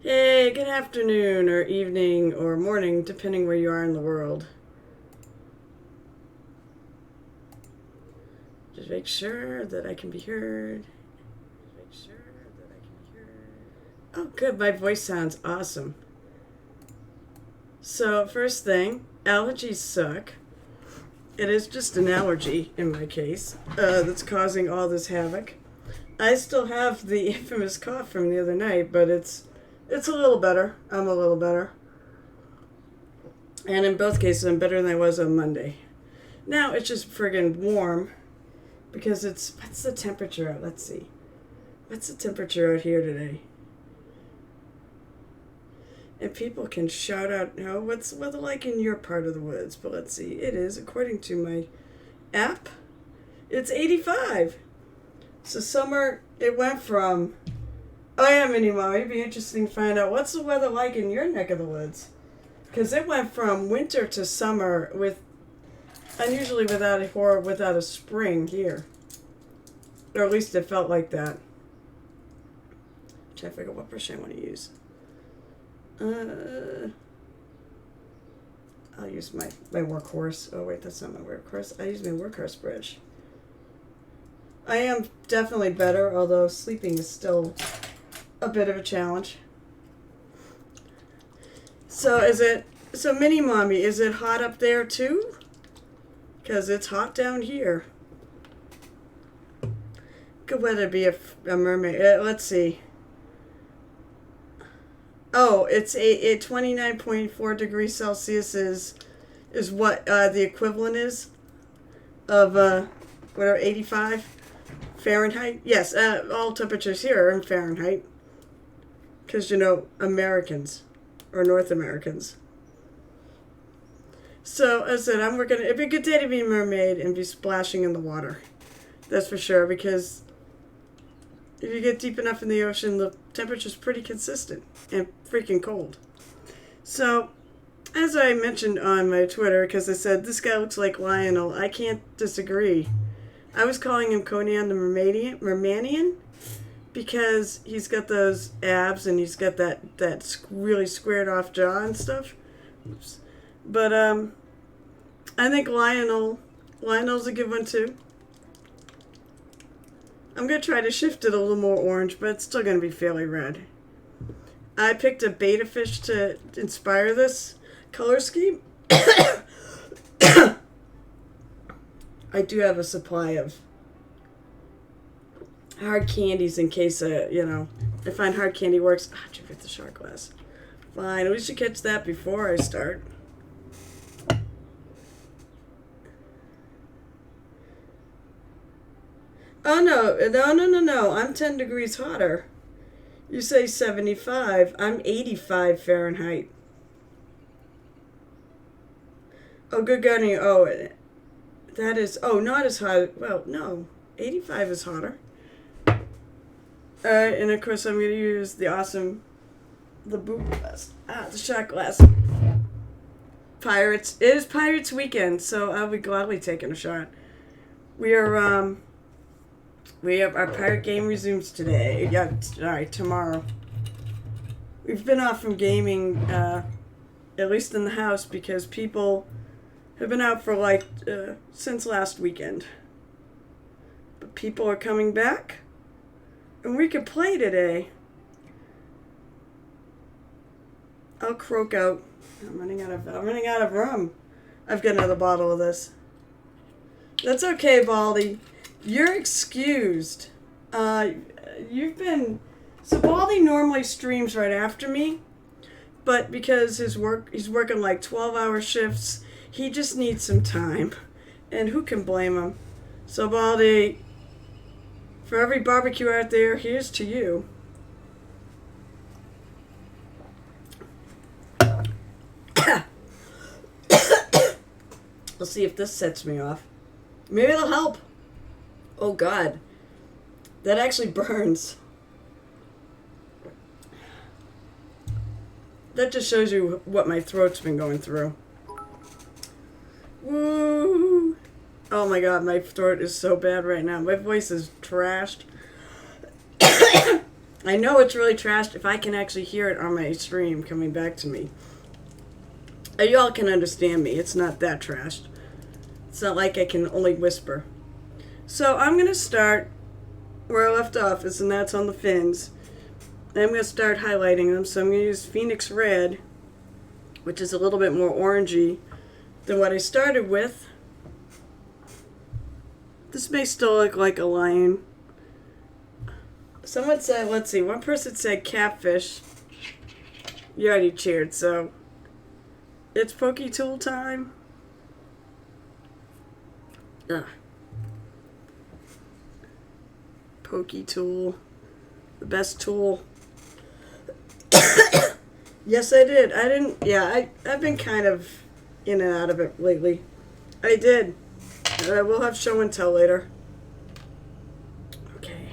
Hey, good afternoon or evening or morning, depending where you are in the world. Just make sure that I can be heard. Oh, good. My voice sounds awesome. So, first thing, allergies suck. It is just an allergy in my case that's causing all this havoc. I still have the infamous cough from the other night, but it's a little better. I'm a little better. And in both cases, I'm better than I was on Monday. Now it's just friggin' warm because what's the temperature out? Let's see. What's the temperature out here today? And people can shout out, what's the weather like in your part of the woods? But let's see. It is, according to my app, it's 85. So summer, it went from, oh yeah, Minnie Mom, it'd be interesting to find out what's the weather like in your neck of the woods. Because it went from winter to summer unusually without a spring here. Or at least it felt like that. Trying to figure out what brush I want to use. I'll use my workhorse. Oh wait, that's not my workhorse. I use my workhorse brush. I am definitely better, although sleeping is still a bit of a challenge. So Mini Mommy, is it hot up there too? Because it's hot down here. Good weather to be a mermaid. Let's see. Oh, it's a 29.4 degrees Celsius is what the equivalent is of whatever 85 Fahrenheit. Yes, all temperatures here are in Fahrenheit because Americans or North Americans. So as I said, it'd be a good day to be a mermaid and be splashing in the water. That's for sure, because if you get deep enough in the ocean, the temperature's pretty consistent and freaking cold. So, as I mentioned on my Twitter, because I said, this guy looks like Lionel, I can't disagree. I was calling him Conan the Mermanian because he's got those abs and he's got that really squared off jaw and stuff. Oops. But I think Lionel's a good one too. I'm going to try to shift it a little more orange, but it's still going to be fairly red. I picked a betta fish to inspire this color scheme. I do have a supply of hard candies in case, I find hard candy works. Ah, did you get the shot glass? Fine, we should catch that before I start. Oh, no. I'm 10 degrees hotter. You say 75. I'm 85 Fahrenheit. Oh, good gardening. Oh, that is, not as hot. Well, no. 85 is hotter. Alright, and of course I'm going to use the boot glass. The shot glass. Pirates. It is Pirates weekend, so I'll be gladly taking a shot. We have our pirate game resumes today. Yeah, tomorrow. We've been off from gaming, at least in the house, because people have been out for since last weekend. But people are coming back, and we could play today. I'll croak out. I'm running out of rum. I've got another bottle of this. That's okay, Baldy. You're excused. So Baldy normally streams right after me, but because he's working 12-hour shifts, he just needs some time. And who can blame him? So Baldy, for every barbecue out there, here's to you. We'll see if this sets me off. Maybe it'll help. Oh God, that actually burns. That just shows you what my throat's been going through. Woo! Oh my God, my throat is so bad right now. My voice is trashed. I know it's really trashed if I can actually hear it on my stream coming back to me. Y'all can understand me. It's not that trashed. It's not like I can only whisper. So I'm going to start where I left off, and that's on the fins. And I'm going to start highlighting them. So I'm going to use Phoenix Red, which is a little bit more orangey than what I started with. This may still look like a lion. Someone said, let's see, one person said catfish. You already cheered, so it's Pokey Tool time. Pokey Tool. The best tool. Yes, I did. I didn't, yeah, I've been kind of in and out of it lately. I did. We'll have show and tell later. Okay.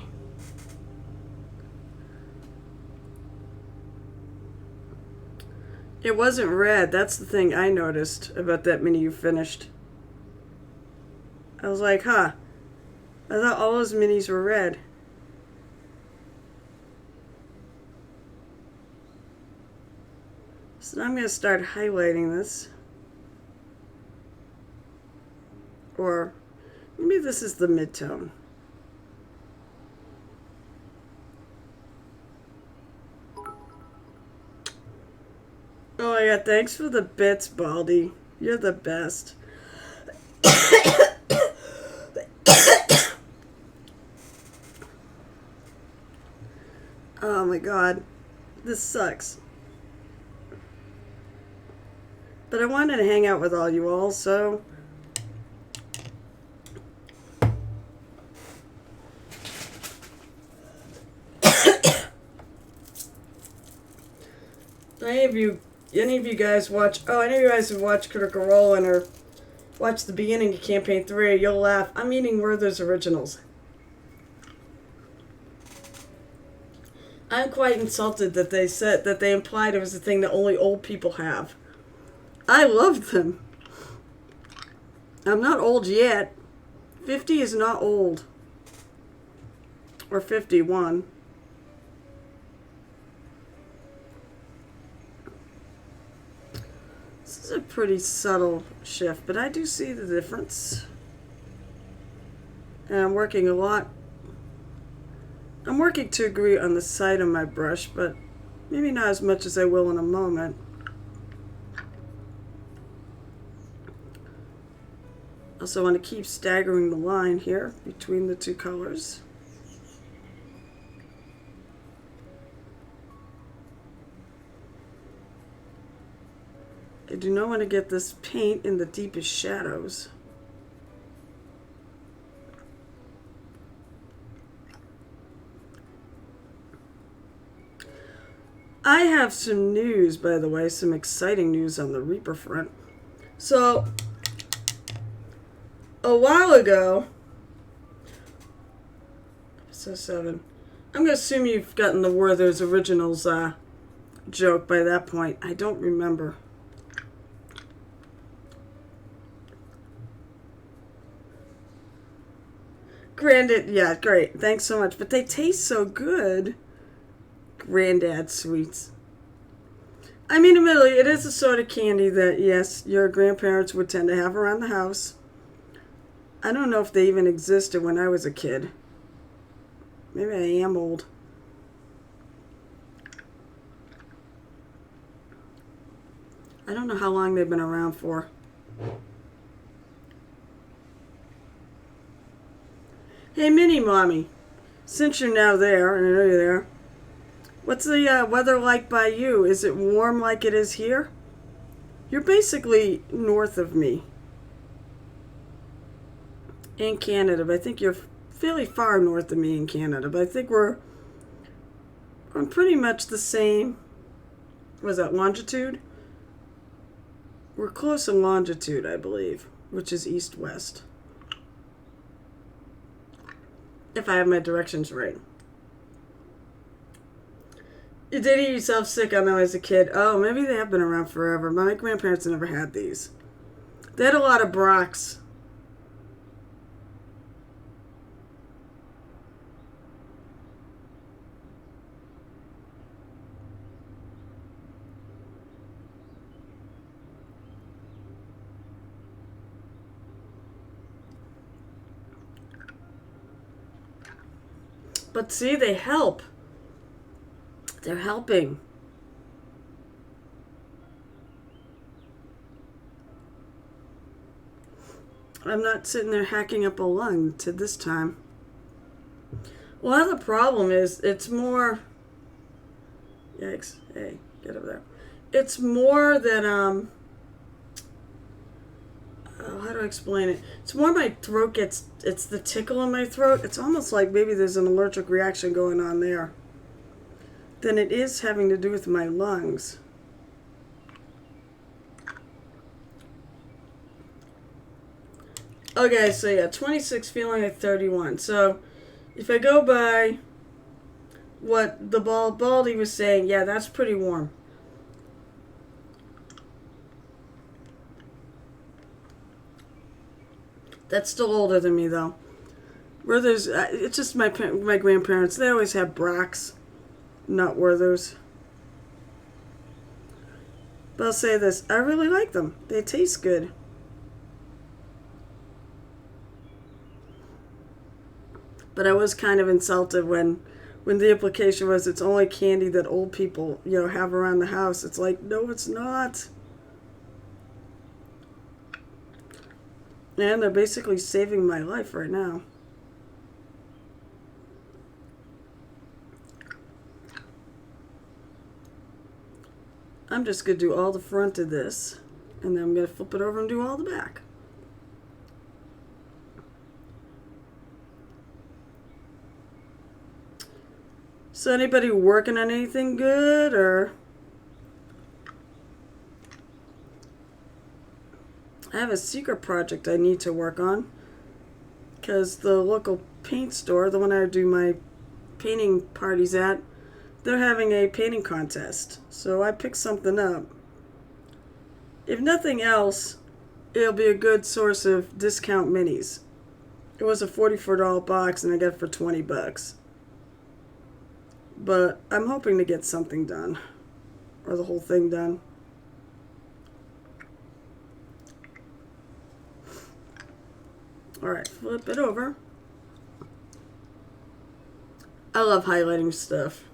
It wasn't red. That's the thing I noticed about that mini you finished. I was like, huh. I thought all those minis were red. So now I'm going to start highlighting this. Or maybe this is the mid-tone. Oh my god, thanks for the bits, Baldy. You're the best. Oh my god. This sucks. But I wanted to hang out with all you all, so any of you guys watch, any of you guys who watch Critical Role and or watch the beginning of Campaign 3, you'll laugh. I'm eating Werther's Originals. I'm quite insulted that they said, that they implied it was a thing that only old people have. I love them. I'm not old yet. 50 is not old. Or 51. This is a pretty subtle shift, but I do see the difference. And I'm working a lot. I'm working to agree on the side of my brush, but maybe not as much as I will in a moment. Also want to keep staggering the line here between the two colors. I do not want to get this paint in the deepest shadows. I have some news, by the way, some exciting news on the Reaper front. So, a while ago, episode 7, I'm going to assume you've gotten the Werther's Originals joke by that point. I don't remember. Granddad, yeah, great. Thanks so much. But they taste so good. Granddad sweets. I mean, admittedly, it is a sort of candy that, yes, your grandparents would tend to have around the house. I don't know if they even existed when I was a kid. Maybe I am old. I don't know how long they've been around for. Hey, Mini Mommy, since you're now there, and I know you're there, what's the weather like by you? Is it warm like it is here? You're basically north of me in Canada, but I think you're fairly far north of me in Canada, but I think we're on pretty much the same, was that longitude? We're close in longitude, I believe, which is east-west. If I have my directions right. You did eat yourself sick on them as a kid. Oh, maybe they have been around forever. My grandparents never had these. They had a lot of Brocks. But see, they help. They're helping. I'm not sitting there hacking up a lung to this time. Well, the problem is it's more... Yikes. Hey, get over there. It's more that, oh, how do I explain it? It's more my throat gets... It's the tickle in my throat. It's almost like maybe there's an allergic reaction going on there. Than it is having to do with my lungs. Okay, so yeah, 26 feeling like 31. So if I go by what the Baldy was saying, yeah, that's pretty warm. That's still older than me, though. Where there's, it's just my grandparents. They always have Bracks, not Werthers. But I'll say this, I really like them. They taste good. But I was kind of insulted when the implication was it's only candy that old people, have around the house. It's like, no, it's not. And they're basically saving my life right now. I'm just going to do all the front of this, and then I'm going to flip it over and do all the back. So anybody working on anything good, or... I have a secret project I need to work on, because the local paint store, the one I do my painting parties at, they're having a painting contest. So I picked something up. If nothing else, it'll be a good source of discount minis. It was a $44 box and I got it for $20. But I'm hoping to get something done. Or the whole thing done. Alright, flip it over. I love highlighting stuff.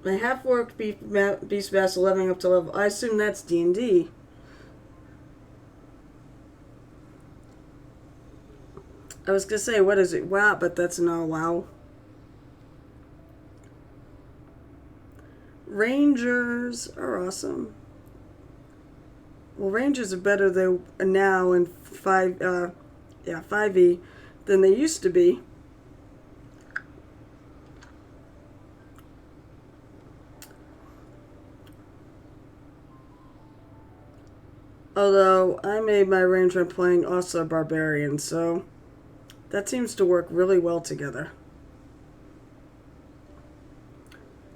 My half-orc beast bass leveling up to level. I assume that's D&D. I was gonna say, what is it? WoW, but that's not WoW. Rangers are awesome. Well, Rangers are better than now in 5e than they used to be. Although I made my ranger playing also a barbarian, so that seems to work really well together.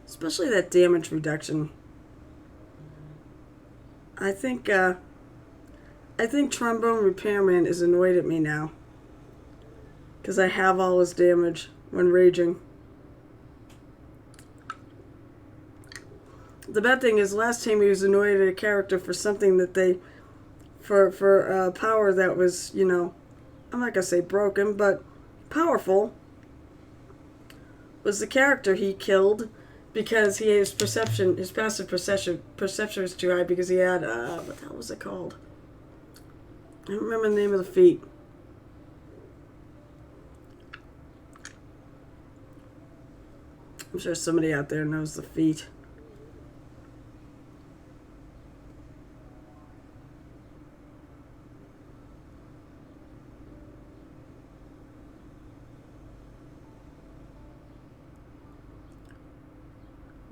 Especially that damage reduction. I think Trombone Repairman is annoyed at me now. Because I have all his damage when raging. The bad thing is last time he was annoyed at a character for something that they... For power that was, I'm not going to say broken, but powerful. Was the character he killed because his passive perception was too high because he had, what the hell was it called? I don't remember the name of the feat. I'm sure somebody out there knows the feat.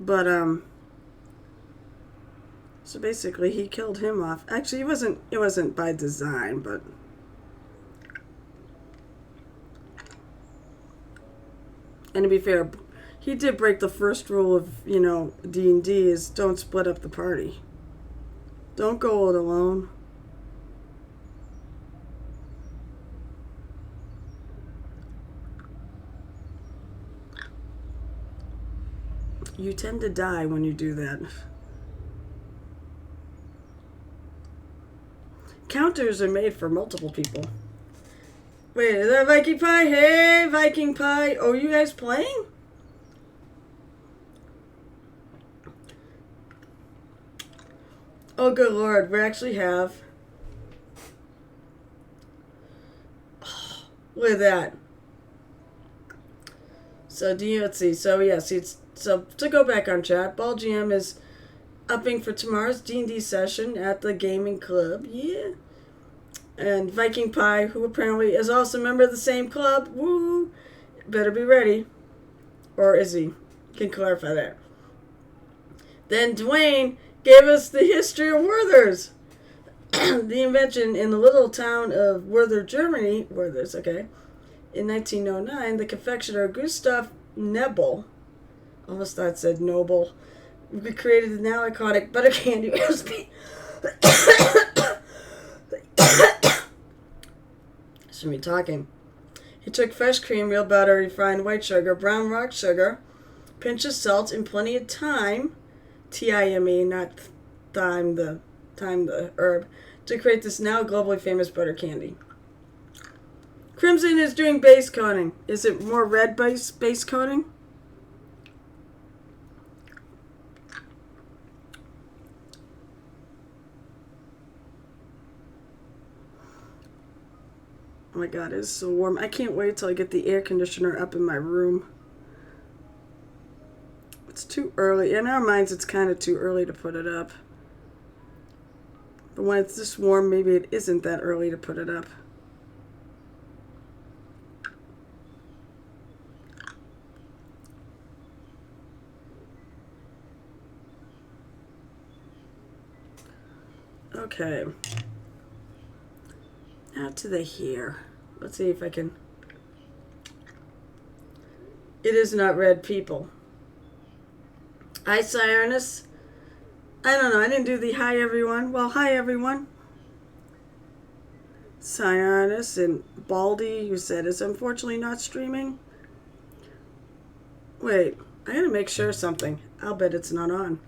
But, so basically he killed him off. Actually, it wasn't by design, but... And to be fair, he did break the first rule of, D&D is don't split up the party. Don't go it alone. You tend to die when you do that. counters are made for multiple people. Wait, is that Viking Pie? Hey, Viking Pie. Oh, you guys playing? Oh, good Lord. We actually have... Oh, look at that. So, let's see. So, yes, so to go back on chat, Ball GM is upping for tomorrow's D&D session at the gaming club. Yeah. And Viking Pie, who apparently is also a member of the same club. Woo! Better be ready. Or is he? Can clarify that. Then Dwayne gave us the history of Werther's. The invention in the little town of Werther, Germany. Werther's, okay. In 1909, the confectioner Gustav Nebel, almost thought it said Noble, created the now iconic butter candy recipe. Should be talking. He took fresh cream, real butter, refined white sugar, brown rock sugar, pinch of salt, and plenty of thyme, T-I-M-E, not thyme, the herb, to create this now globally famous butter candy. Crimson is doing base coating. Is it more red base coating? Oh my god, it's so warm. I can't wait till I get the air conditioner up in my room. It's too early. In our minds, it's kind of too early to put it up. But when it's this warm, maybe it isn't that early to put it up. Okay. Now to the hair. Let's see if I can... It is not red, people. Hi, Cyrus. I don't know. I didn't do the hi, everyone. Well, hi, everyone. Cyrus and Baldy, you said, is unfortunately not streaming. Wait. I gotta make sure of something. I'll bet it's not on.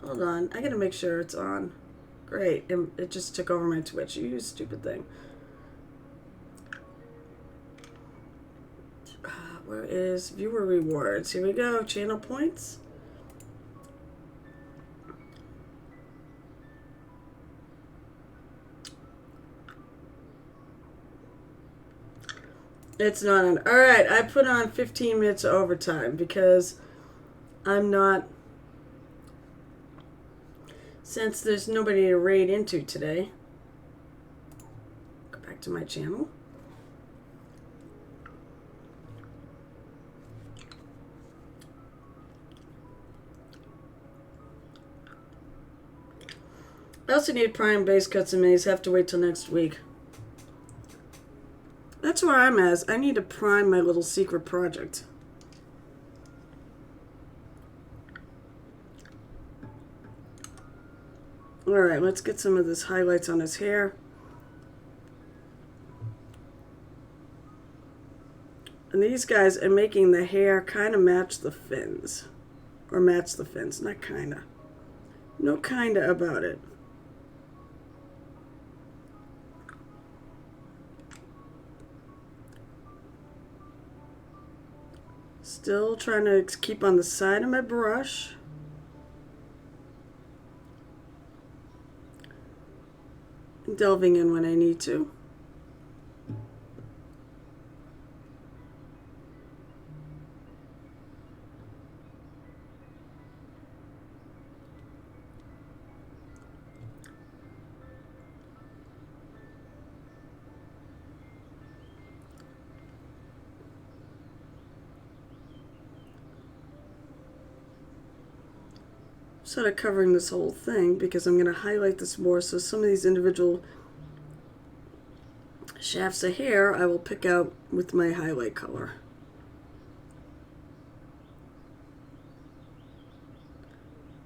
Hold on. I gotta make sure it's on. Great. It just took over my Twitch. You stupid thing. Where is viewer rewards? Here we go. Channel points. It's not on. Alright, I put on 15 minutes of overtime because I'm not... Since there's nobody to raid into today. Go back to my channel. I also need prime base cuts and maze. Have to wait till next week. That's where I'm at. I need to prime my little secret project. Alright, let's get some of this highlights on his hair. And these guys are making the hair kind of match the fins. Or match the fins, not kind of. No kind of about it. Still trying to keep on the side of my brush. Delving in when I need to. Sort of covering this whole thing because I'm going to highlight this more, so some of these individual shafts of hair I will pick out with my highlight color.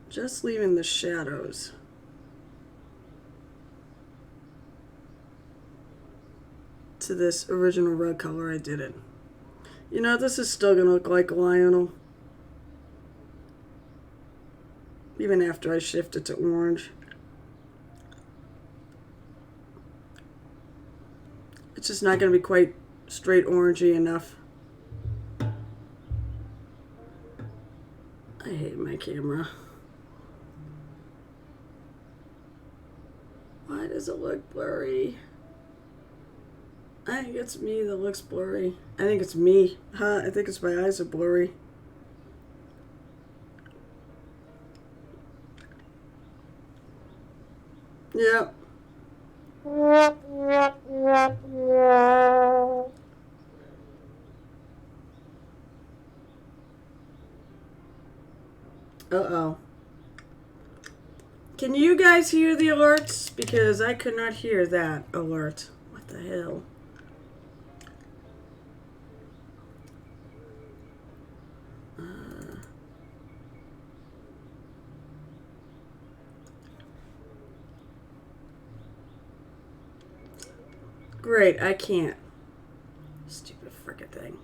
Just leaving the shadows. To this original red color I did it. You know, this is still going to look like a Lionel. even after I shift it to orange. It's just not going to be quite straight orangey enough. I hate my camera. Why does it look blurry? I think it's me that looks blurry. I think it's me. I think it's my eyes are blurry. Yep. Uh-oh. Can you guys hear the alerts? Because I could not hear that alert. What the hell? Great, I can't. Stupid frickin' thing.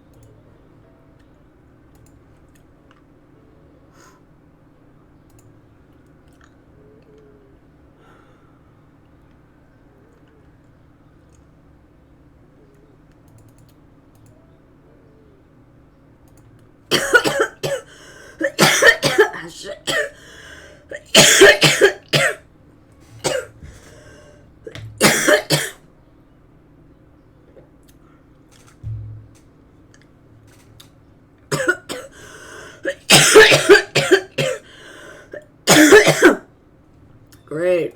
Great.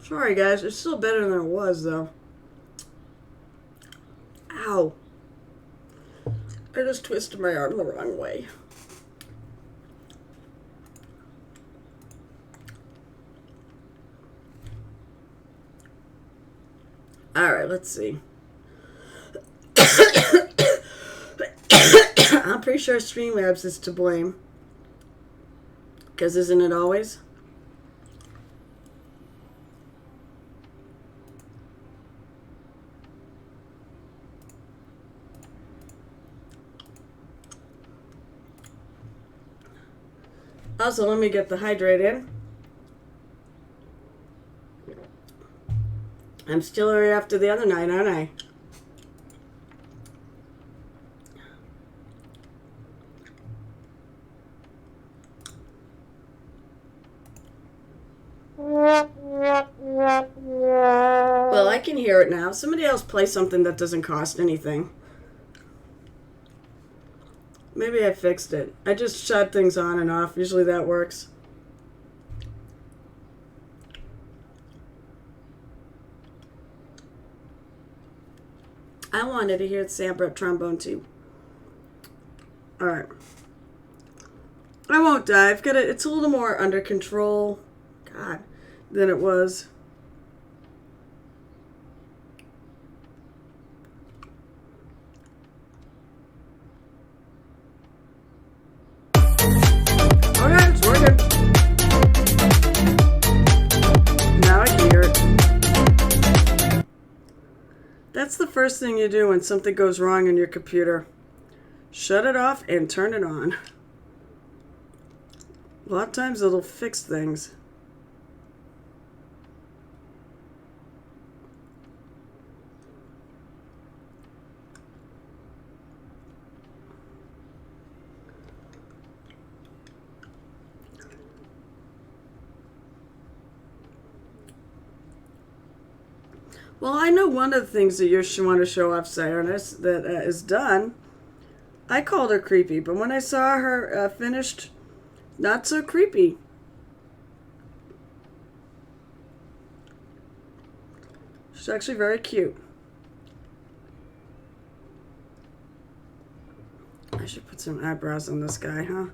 Sorry guys, it's still better than it was though. Ow. I just twisted my arm the wrong way. Alright, let's see. I'm pretty sure Streamlabs is to blame. Because isn't it always? Also, let me get the hydrate in. I'm still right after the other night, aren't I? Well, I can hear it now. Somebody else play something that doesn't cost anything. Maybe I fixed it. I just shut things on and off. Usually that works. I wanted to hear the Sambra trombone too. Alright. I won't die. I've got it. It's a little more under control. God, than it was. Okay, it's working. Now I can hear it. That's the first thing you do when something goes wrong in your computer. Shut it off and turn it on. A lot of times it'll fix things. Well, I know one of the things that you want to show off Sionist that is done. I called her creepy, but when I saw her finished, not so creepy. She's actually very cute. I should put some eyebrows on this guy, huh?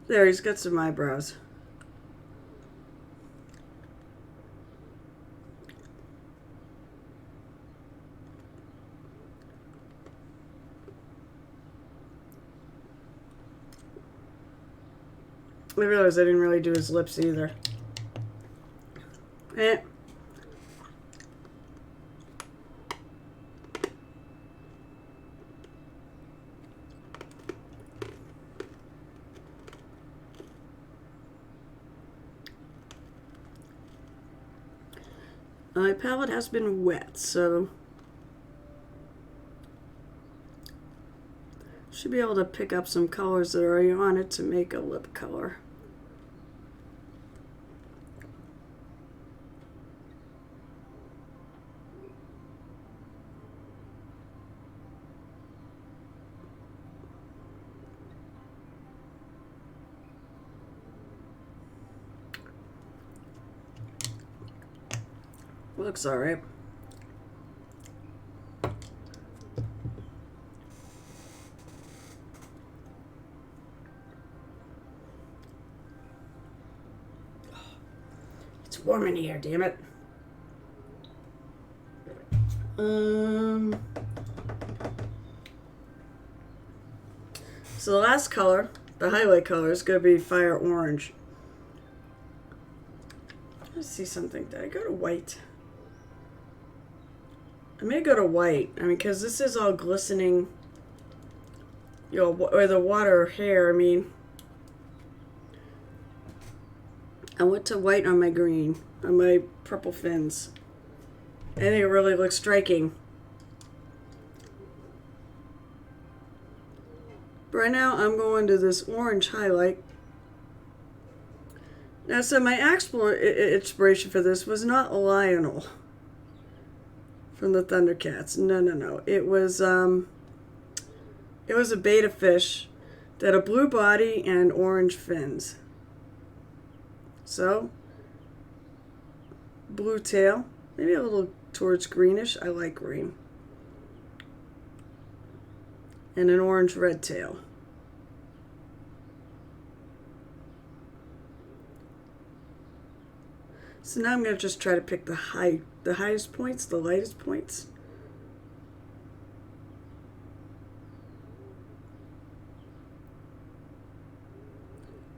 There, he's got some eyebrows. I realized I didn't really do his lips either. Eh. My palette has been wet, so should be able to pick up some colors that are already on it to make a lip color. Looks alright. It's warm in here, damn it. So the last color, the highlight color, is going to be Fire Orange. Let's see something. Did I go to white? I may go to white. I mean, because this is all glistening, you know, or the water or hair. I mean, I went to white on my green, on my purple fins. I think it really looks striking. But right now, I'm going to this orange highlight. Now, so my inspiration for this was not Lionel from the Thundercats. No. It was a betta fish that had a blue body and orange fins. So, blue tail, maybe a little towards greenish. I like green. And an orange red tail. So now I'm going to just try to pick the highest points, the lightest points.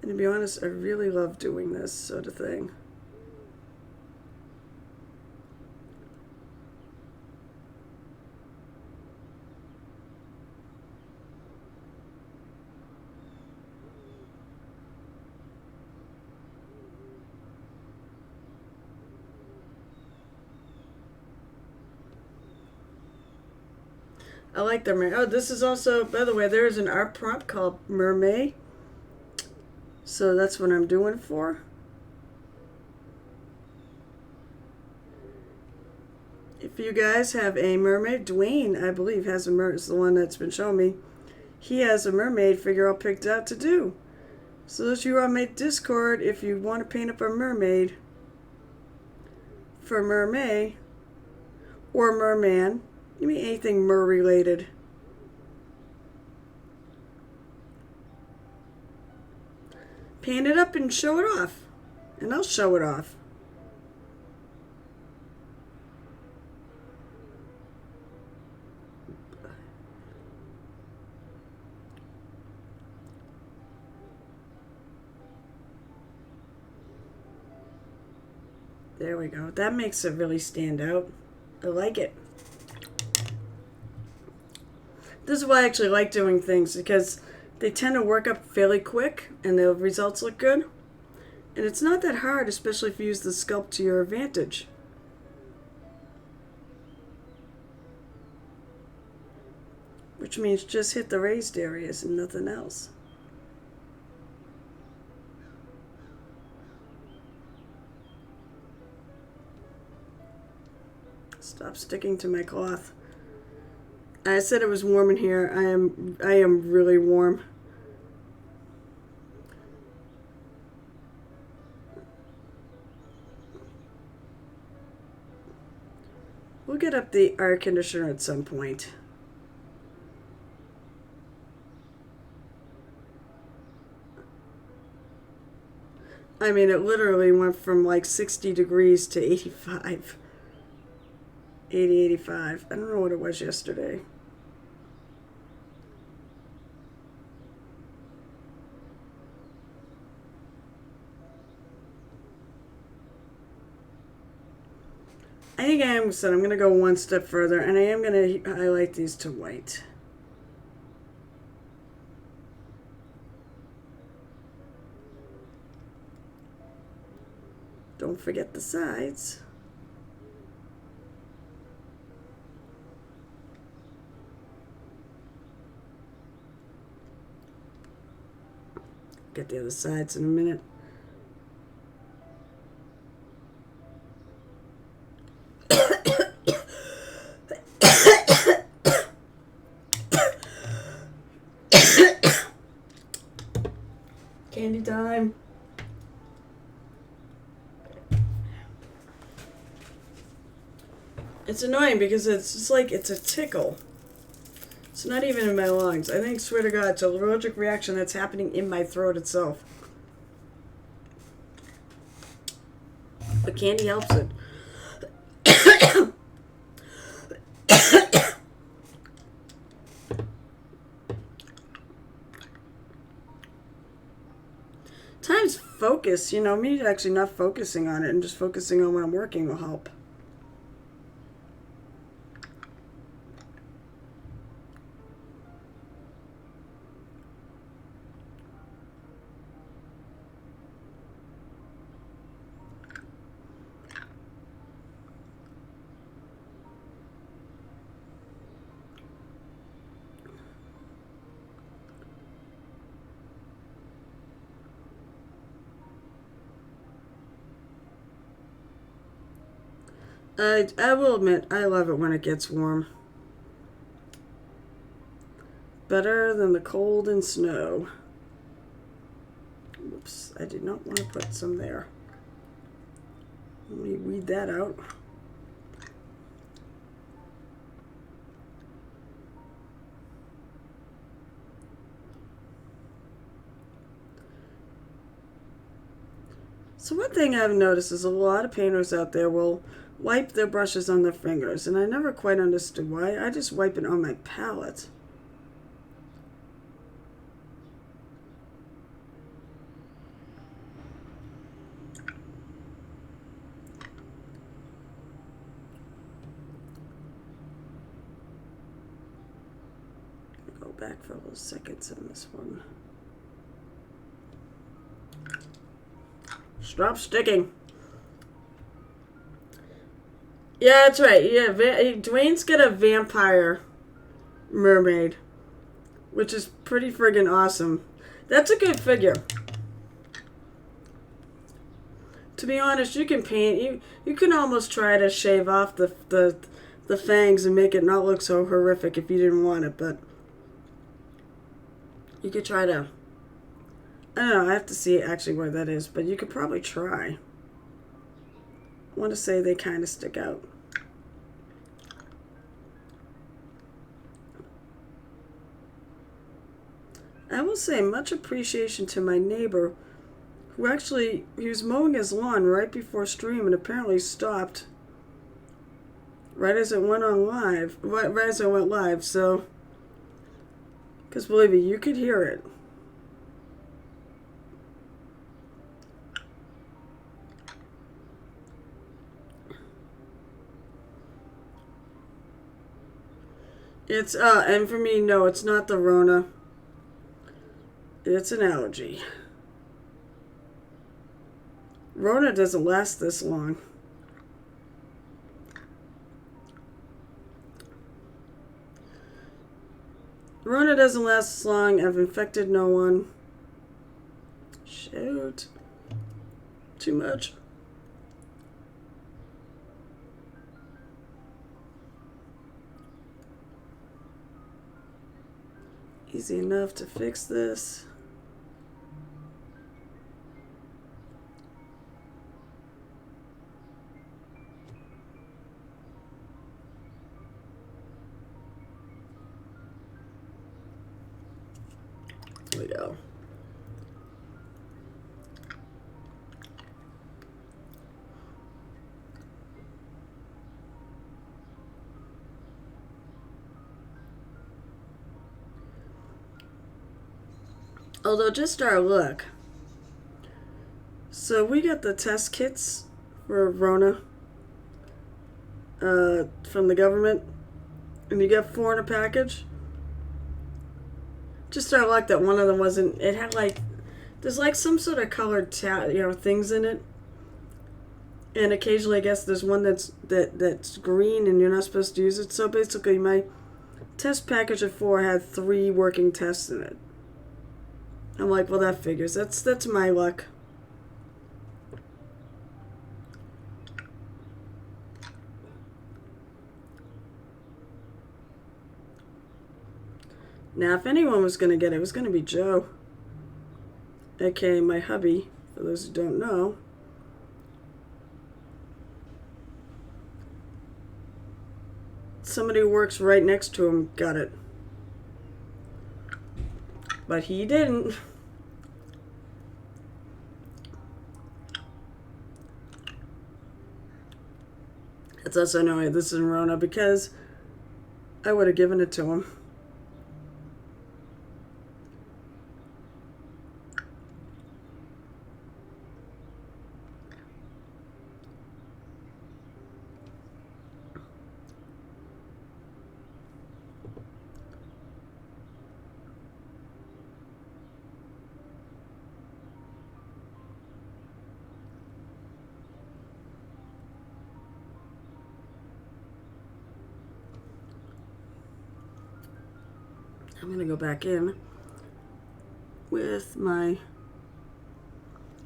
And to be honest, I really love doing this sort of thing. I like the Mermaid. Oh, this is also, by the way, there is an art prompt called MerMay. So that's what I'm doing for. If you guys have a mermaid, Dwayne, I believe, has a mermaid. It's the one that's been showing me. He has a mermaid figure all picked out to do. So those of you on my Discord, if you want to paint up a mermaid for MerMay or merman, give me anything mer related. Paint it up and show it off. And I'll show it off. There we go. That makes it really stand out. I like it. This is why I actually like doing things, because they tend to work up fairly quick and the results look good. And it's not that hard, especially if you use the sculpt to your advantage. Which means just hit the raised areas and nothing else. Stop sticking to my cloth. I said it was warm in here. I am really warm. We'll get up the air conditioner at some point. I mean, it literally went from like 60 degrees to 85. 80, 85. I don't know what it was yesterday. I said, I'm going to go one step further, and I am going to highlight these to white. Don't forget the sides. Get the other sides in a minute. Candy time. It's annoying because it's just like it's a tickle. It's not even in my lungs. I think, swear to God, it's an allergic reaction that's happening in my throat itself. But candy helps it. Times focus, you know, me actually not focusing on it and just focusing on when I'm working will help. I will admit, I love it when it gets warm. Better than the cold and snow. Whoops, I did not want to put some there. Let me weed that out. So one thing I've noticed is a lot of painters out there will wipe their brushes on their fingers, and I never quite understood why. I just wipe it on my palette. Go back for those seconds in this one. Stop sticking. Yeah, that's right. Yeah, Dwayne's got a vampire mermaid, which is pretty friggin' awesome. That's a good figure. To be honest, you can paint. You can almost try to shave off the fangs and make it not look so horrific if you didn't want it, but you could try to. I don't know. I have to see actually where that is, but you could probably try. I want to say they kind of stick out. I will say much appreciation to my neighbor who actually, he was mowing his lawn right before stream and apparently stopped right as it went on live, right as I went live, so, because believe me, you could hear it. It's, and for me, no, it's not the Rona. It's an allergy. Rona doesn't last this long. Rona doesn't last this long. I've infected no one. Shoot. Too much. Easy enough to fix this. There we go. Although, just our look. So we got the test kits for Rona. from the government, and you get 4 in a package. Just our luck that one of them wasn't. It had like there's like some sort of colored things in it, and occasionally I guess there's one that's green and you're not supposed to use it. So basically, my test package of 4 had 3 working tests in it. I'm like, well, that figures. That's my luck. Now, if anyone was going to get it, it was going to be Joe, aka my hubby, for those who don't know. Somebody who works right next to him got it. But he didn't. It's also annoying this is in Rona because I would have given it to him. I'm going to go back in with my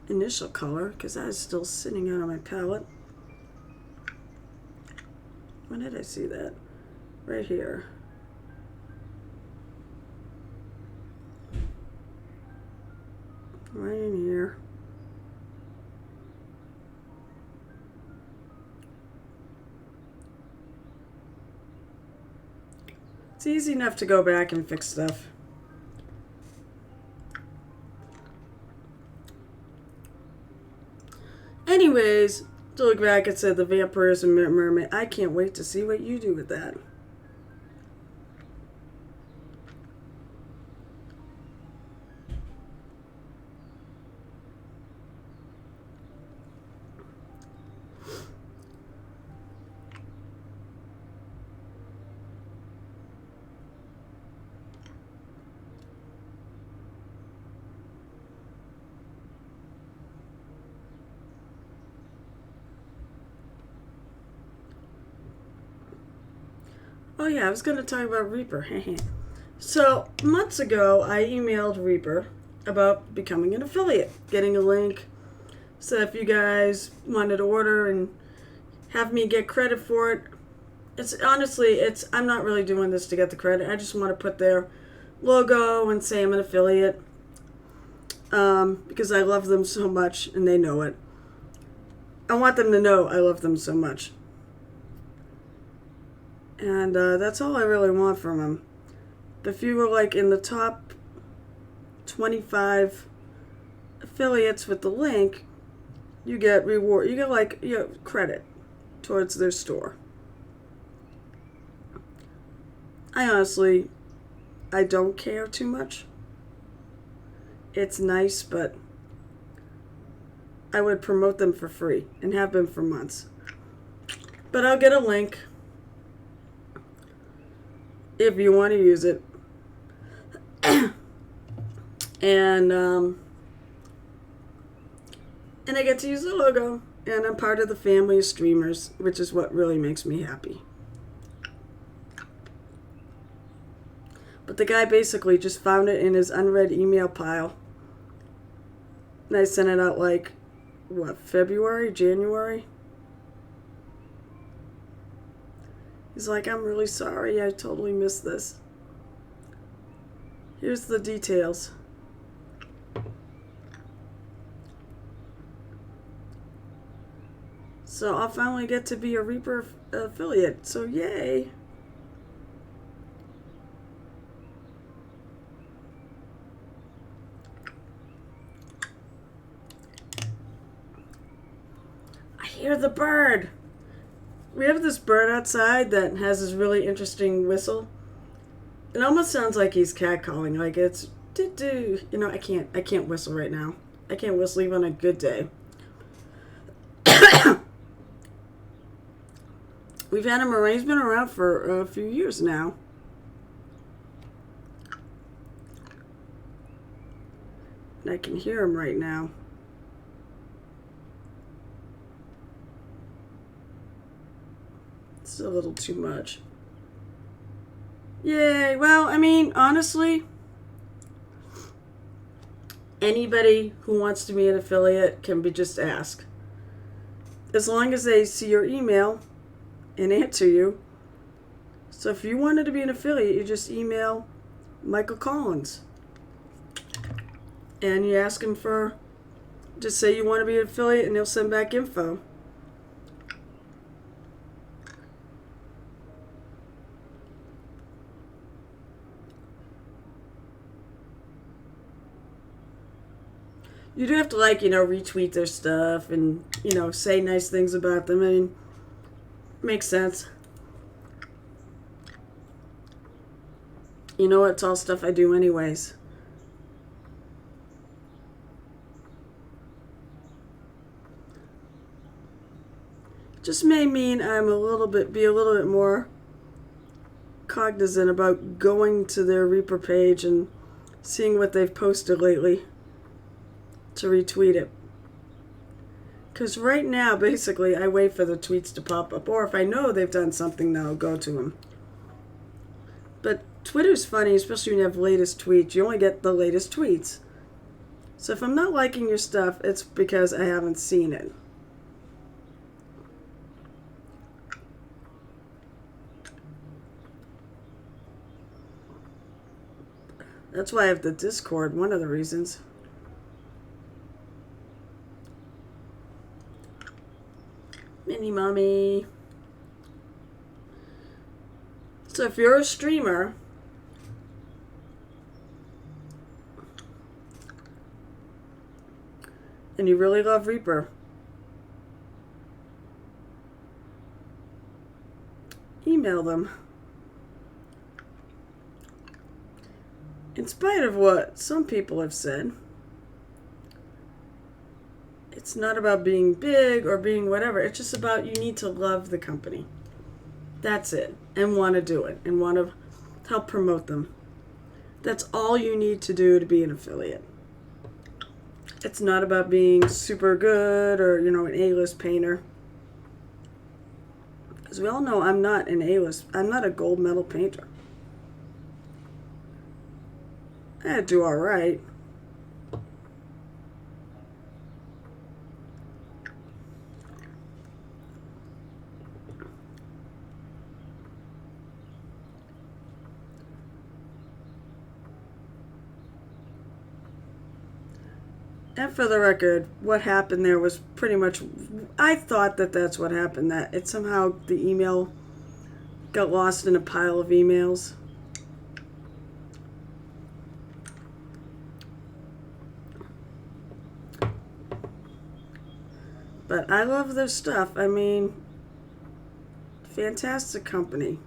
initial color because that is still sitting out on my palette. When did I see that? Right here. Right in here. It's easy enough to go back and fix stuff. Anyways, to look back, it said the vampires and Mermaid. I can't wait to see what you do with that. Oh yeah, I was going to talk about Reaper. So, months ago, I emailed Reaper about becoming an affiliate, getting a link. So if you guys wanted to order and have me get credit for it, I'm not really doing this to get the credit. I just want to put their logo and say I'm an affiliate because I love them so much and they know it. I want them to know I love them so much. And that's all I really want from them. If you were like in the top 25 affiliates with the link, you get reward. You get credit towards their store. I don't care too much. It's nice, but I would promote them for free and have been for months. But I'll get a link if you want to use it. And I get to use the logo, and I'm part of the family of streamers, which is what really makes me happy. But the guy basically just found it in his unread email pile. And I sent it out like, February, January? He's like, I'm really sorry, I totally missed this. Here's the details. So I'll finally get to be a Reaper affiliate, so yay. I hear the bird. We have this bird outside that has this really interesting whistle. It almost sounds like he's catcalling, like it's do-do. You know, I can't whistle right now. I can't whistle even on a good day. We've had him around. He's been around for a few years now. And I can hear him right now. It's a little too much. Yay. Well, I mean, honestly, anybody who wants to be an affiliate can be just ask. As long as they see your email and answer you. So if you wanted to be an affiliate, you just email Michael Collins. And you ask him for, just say you want to be an affiliate and he'll send back info. You do have to, like, retweet their stuff and, say nice things about them. I mean, makes sense. You know, it's all stuff I do anyways. Just may mean I'm be a little bit more cognizant about going to their Reaper page and seeing what they've posted lately to retweet it. Because right now, basically, I wait for the tweets to pop up. Or if I know they've done something, then I'll go to them. But Twitter's funny, especially when you have latest tweets. You only get the latest tweets. So if I'm not liking your stuff, it's because I haven't seen it. That's why I have the Discord, one of the reasons. Mini Mommy. So if you're a streamer, and you really love Reaper, email them. In spite of what some people have said, it's not about being big or being whatever. It's just about you need to love the company. That's it. And want to do it. And want to help promote them. That's all you need to do to be an affiliate. It's not about being super good or, an A-list painter. Because we all know I'm not an A-list. I'm not a gold medal painter. I do all right. And for the record, what happened there was pretty much, I thought that that's what happened, that it somehow, the email got lost in a pile of emails. But I love their stuff. I mean, fantastic company.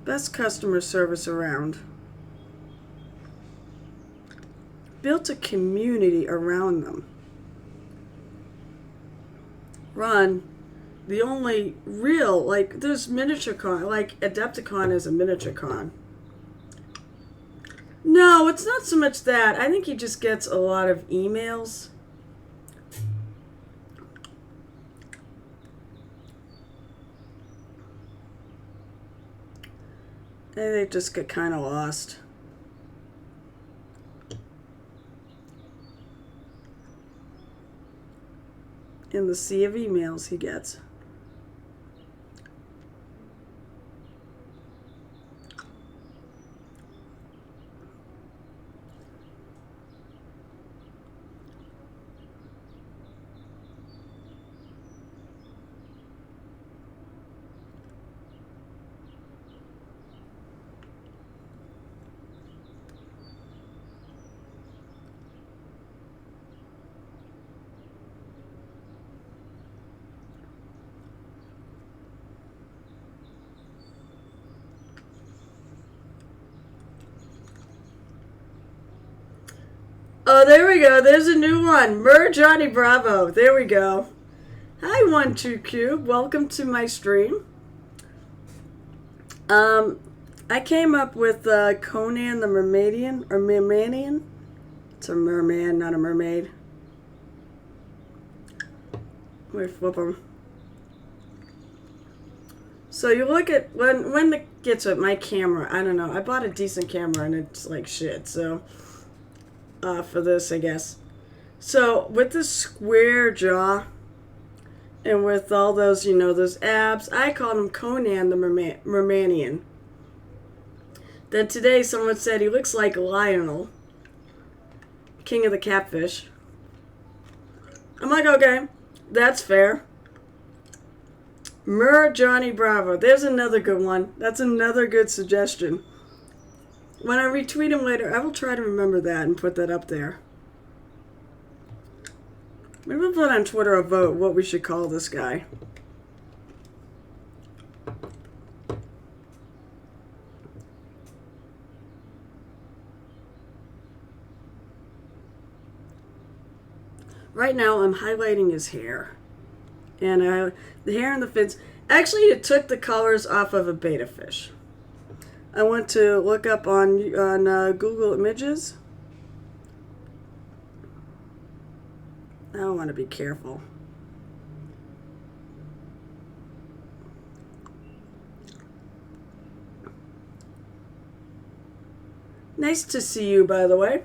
Best customer service around. Built a community around them. Ron, the only real, there's miniature con, Adepticon is a miniature con. No, it's not so much that. I think he just gets a lot of emails. And they just get kind of lost in the sea of emails he gets. Oh, there we go. There's a new one. Johnny Bravo. There we go. Hi, 12Cube. Welcome to my stream. I came up with Conan the Mermaidian, or Mermanian. It's a merman, not a mermaid. Let me flip them. So you look at, when it gets with my camera, I don't know, I bought a decent camera and it's like shit, so, for this, I guess. So, with this square jaw, and with all those, you know, those abs, I called him Conan the Mermanian. Then today someone said he looks like Lionel, king of the catfish. I'm like, okay, that's fair. Johnny Bravo. There's another good one. That's another good suggestion. When I retweet him later, I will try to remember that and put that up there. Maybe we'll put on Twitter a vote what we should call this guy. Right now, I'm highlighting his hair. And the hair and the fins. Actually, it took the colors off of a betta fish. I went to look up on Google Images. I want to be careful. Nice to see you, by the way.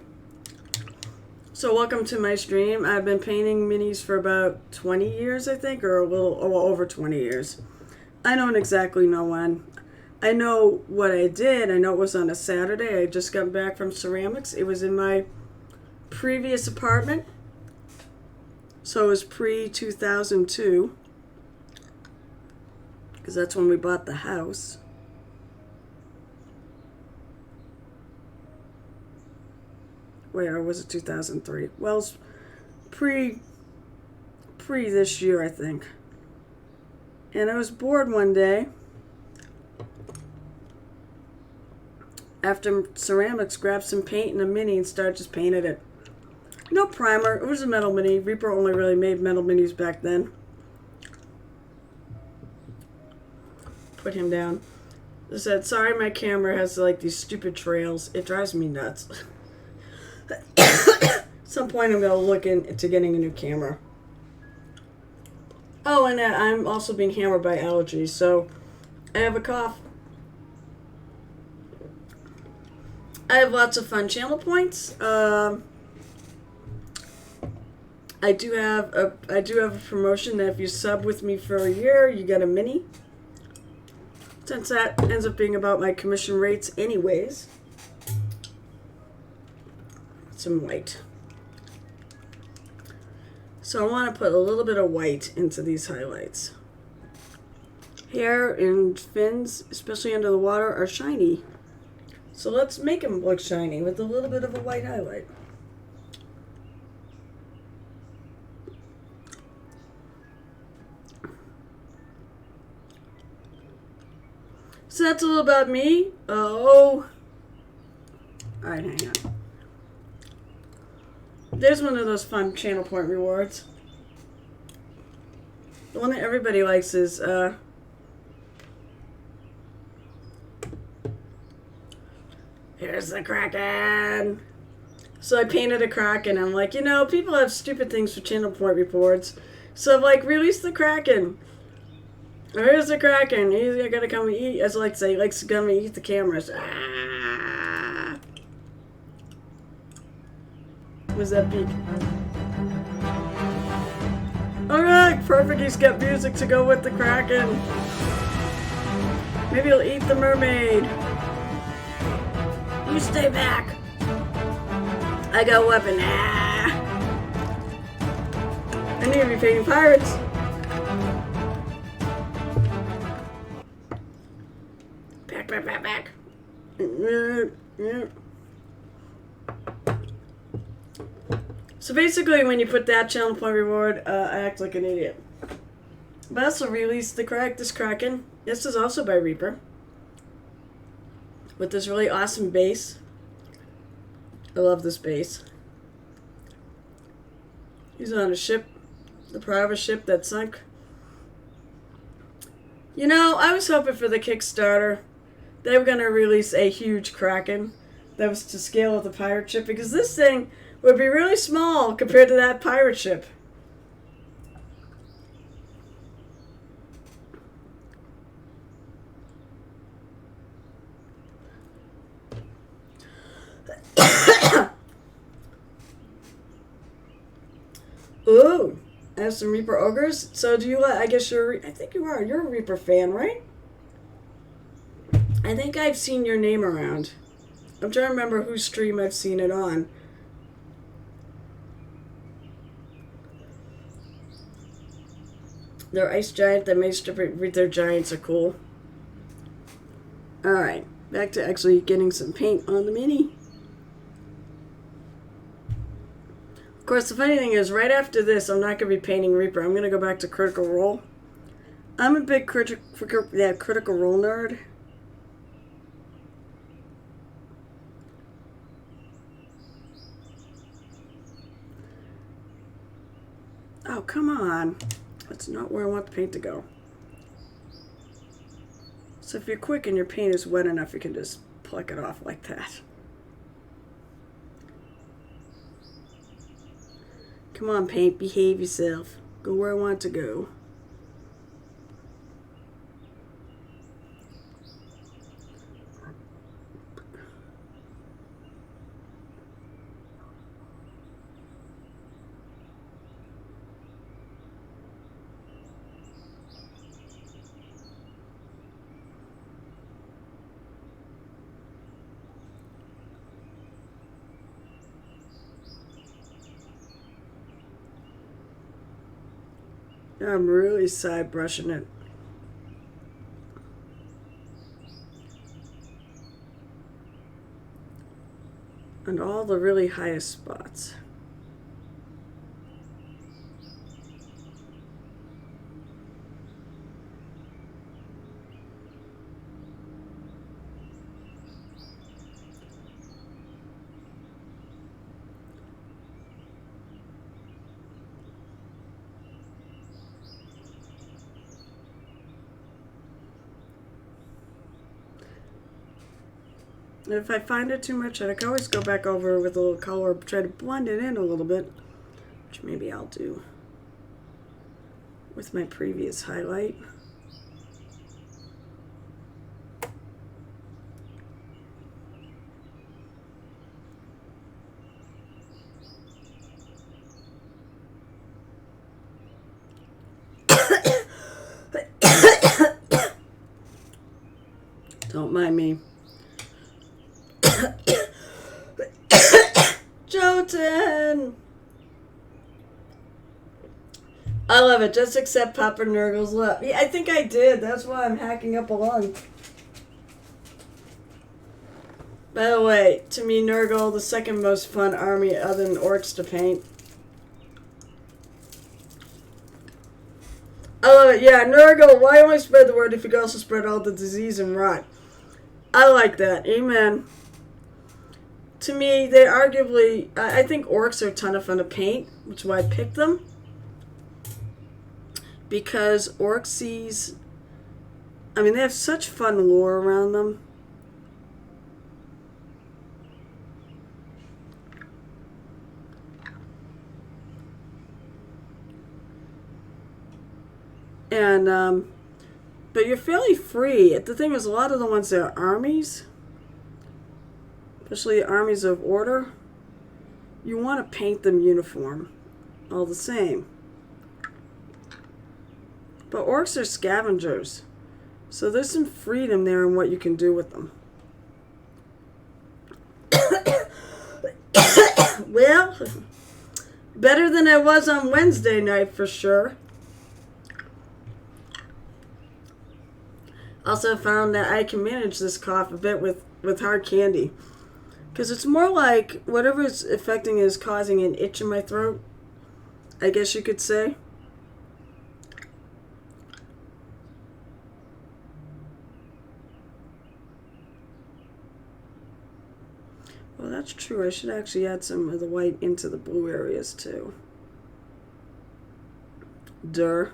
So welcome to my stream. I've been painting minis for about 20 years, I think, or a little over 20 years. I don't exactly know when. I know what I did. I know it was on a Saturday. I just got back from ceramics. It was in my previous apartment. So it was pre-2002. Because that's when we bought the house. Wait, or was it 2003? Well, it's pre this year, I think. And I was bored one day. After ceramics, grabbed some paint and a mini and started just painting it. No primer. It was a metal mini. Reaper only really made metal minis back then. Put him down. I said, sorry my camera has like these stupid trails. It drives me nuts. At some point I'm going to look into getting a new camera. Oh, and I'm also being hammered by allergies, so I have a cough. I have lots of fun channel points. I do have a promotion that if you sub with me for a year, you get a mini. Since that ends up being about my commission rates anyways. Some white. So I want to put a little bit of white into these highlights. Hair and fins, especially under the water, are shiny. So let's make them look shiny with a little bit of a white highlight. So that's a little about me. Oh. Alright, hang on. There's one of those fun channel point rewards. The one that everybody likes is, here's the Kraken! So I painted a Kraken. I'm like, you know, people have stupid things for channel point reports. So I've like, release the Kraken. Here's the Kraken. He's gonna come and eat, as I like to say, he likes to come and eat the cameras. Ah. Was that beak? Alright, perfect. He's got music to go with the Kraken. Maybe he'll eat the mermaid. You stay back. I got a weapon. Ah. I need to be painting pirates. Back. Yeah. So basically, when you put that channel point reward, I act like an idiot. But I also released this Kraken. This is also by Reaper. With this really awesome base. I love this base. He's on a ship. The part of a ship that sunk You know, I was hoping for the Kickstarter. They were going to release a huge Kraken that was to scale with the pirate ship, because this thing would be really small compared to that pirate ship. Ooh, I have some Reaper Ogres. So do you, I guess I think you are. You're a Reaper fan, right? I think I've seen your name around. I'm trying to remember whose stream I've seen it on. Their Ice Giant, the Mace Stripper, their giants are cool. Alright, back to actually getting some paint on the Mini. Of course, the funny thing is, right after this, I'm not going to be painting Reaper. I'm going to go back to Critical Role. I'm a big Critical Role nerd. Oh, come on. That's not where I want the paint to go. So if you're quick and your paint is wet enough, you can just pluck it off like that. Come on, paint, behave yourself. Go where I want to go. I'm really side brushing it. And all the really highest spots. And if I find it too much, I can always go back over with a little color, try to blend it in a little bit, which maybe I'll do with my previous highlight. Don't mind me. Jotun! I love it. Just accept Papa Nurgle's love. Yeah, I think I did. That's why I'm hacking up a lung. By the way, to me, Nurgle, the second most fun army other than orcs to paint. I love it. Yeah, Nurgle, why only spread the word if you could also spread all the disease and rot? I like that. Amen. To me, they arguably, I think orcs are a ton of fun to paint, which is why I picked them. Because orcsies, I mean, they have such fun lore around them. And, but you're fairly free. The thing is, a lot of the ones that are armies, especially armies of order, you want to paint them uniform, all the same. But orcs are scavengers, so there's some freedom there in what you can do with them. Well, better than I was on Wednesday night for sure. Also found that I can manage this cough a bit with hard candy. Because it's more like whatever it's affecting is causing an itch in my throat, I guess you could say. Well, that's true. I should actually add some of the white into the blue areas too. Durr.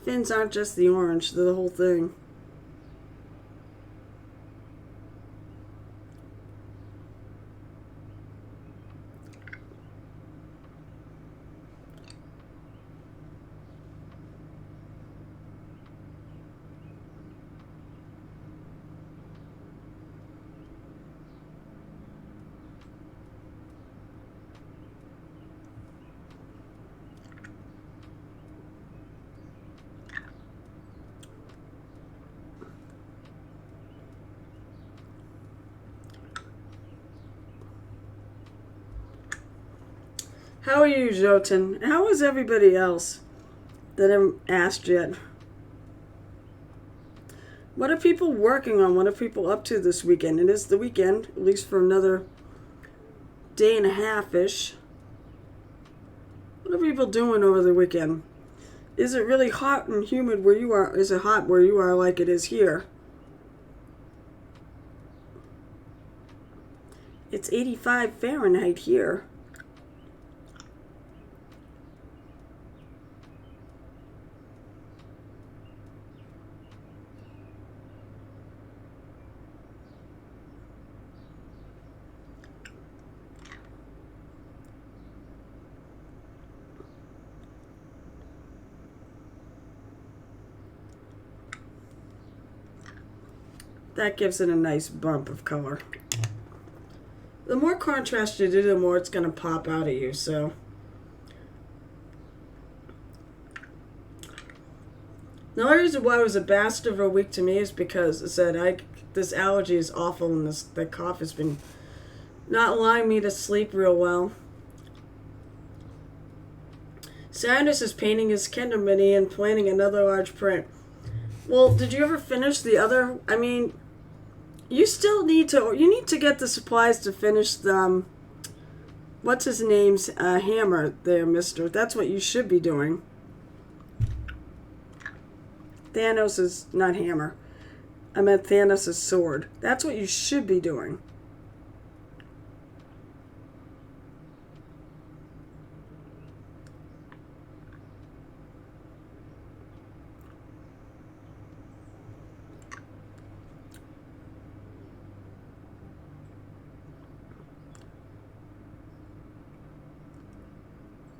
fins aren't just the orange, they're the whole thing. How are you, Jotun? How is everybody else that I haven't asked yet? What are people working on? What are people up to this weekend? It is the weekend, at least for another day and a half-ish. What are people doing over the weekend? Is it really hot and humid where you are? Is it hot where you are like it is here? It's 85 Fahrenheit here. That gives it a nice bump of color. The more contrast you do, the more it's going to pop out at you, so. The only reason why it was a bastard of a week to me is because I said this allergy is awful and the cough has been not allowing me to sleep real well. Sanders is painting his Kinder Mini and planning another large print. Well, did you ever finish the other? I mean, you still need to get the supplies to finish the, what's his name's hammer there, mister. That's what you should be doing. Thanos is not hammer. I meant Thanos' sword. That's what you should be doing.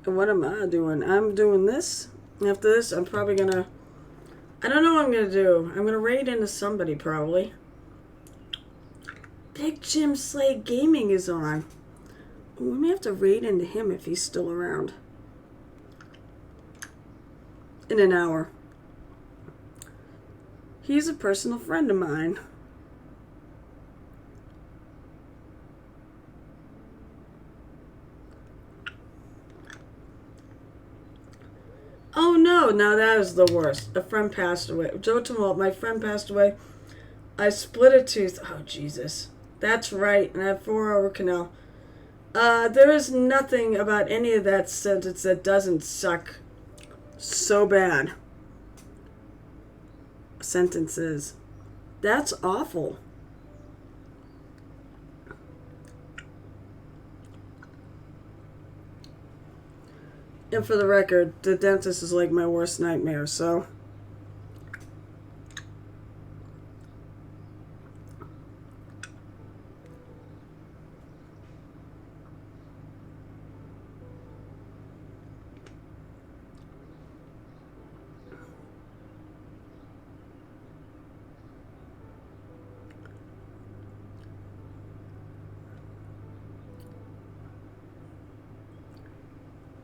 And what am I doing? I'm doing this. After this, I'm probably gonna... I don't know what I'm gonna do. I'm gonna raid into somebody, probably. Big Jim Slade Gaming is on. We may have to raid into him if he's still around. In an hour. He's a personal friend of mine. Oh no, now that is the worst. A friend passed away. Joe Tumult, my friend passed away. I split a tooth. Oh, Jesus. That's right. And I have 4-hour canal. There is nothing about any of that sentence that doesn't suck so bad. Sentences. That's awful. And for the record, the dentist is like my worst nightmare, so...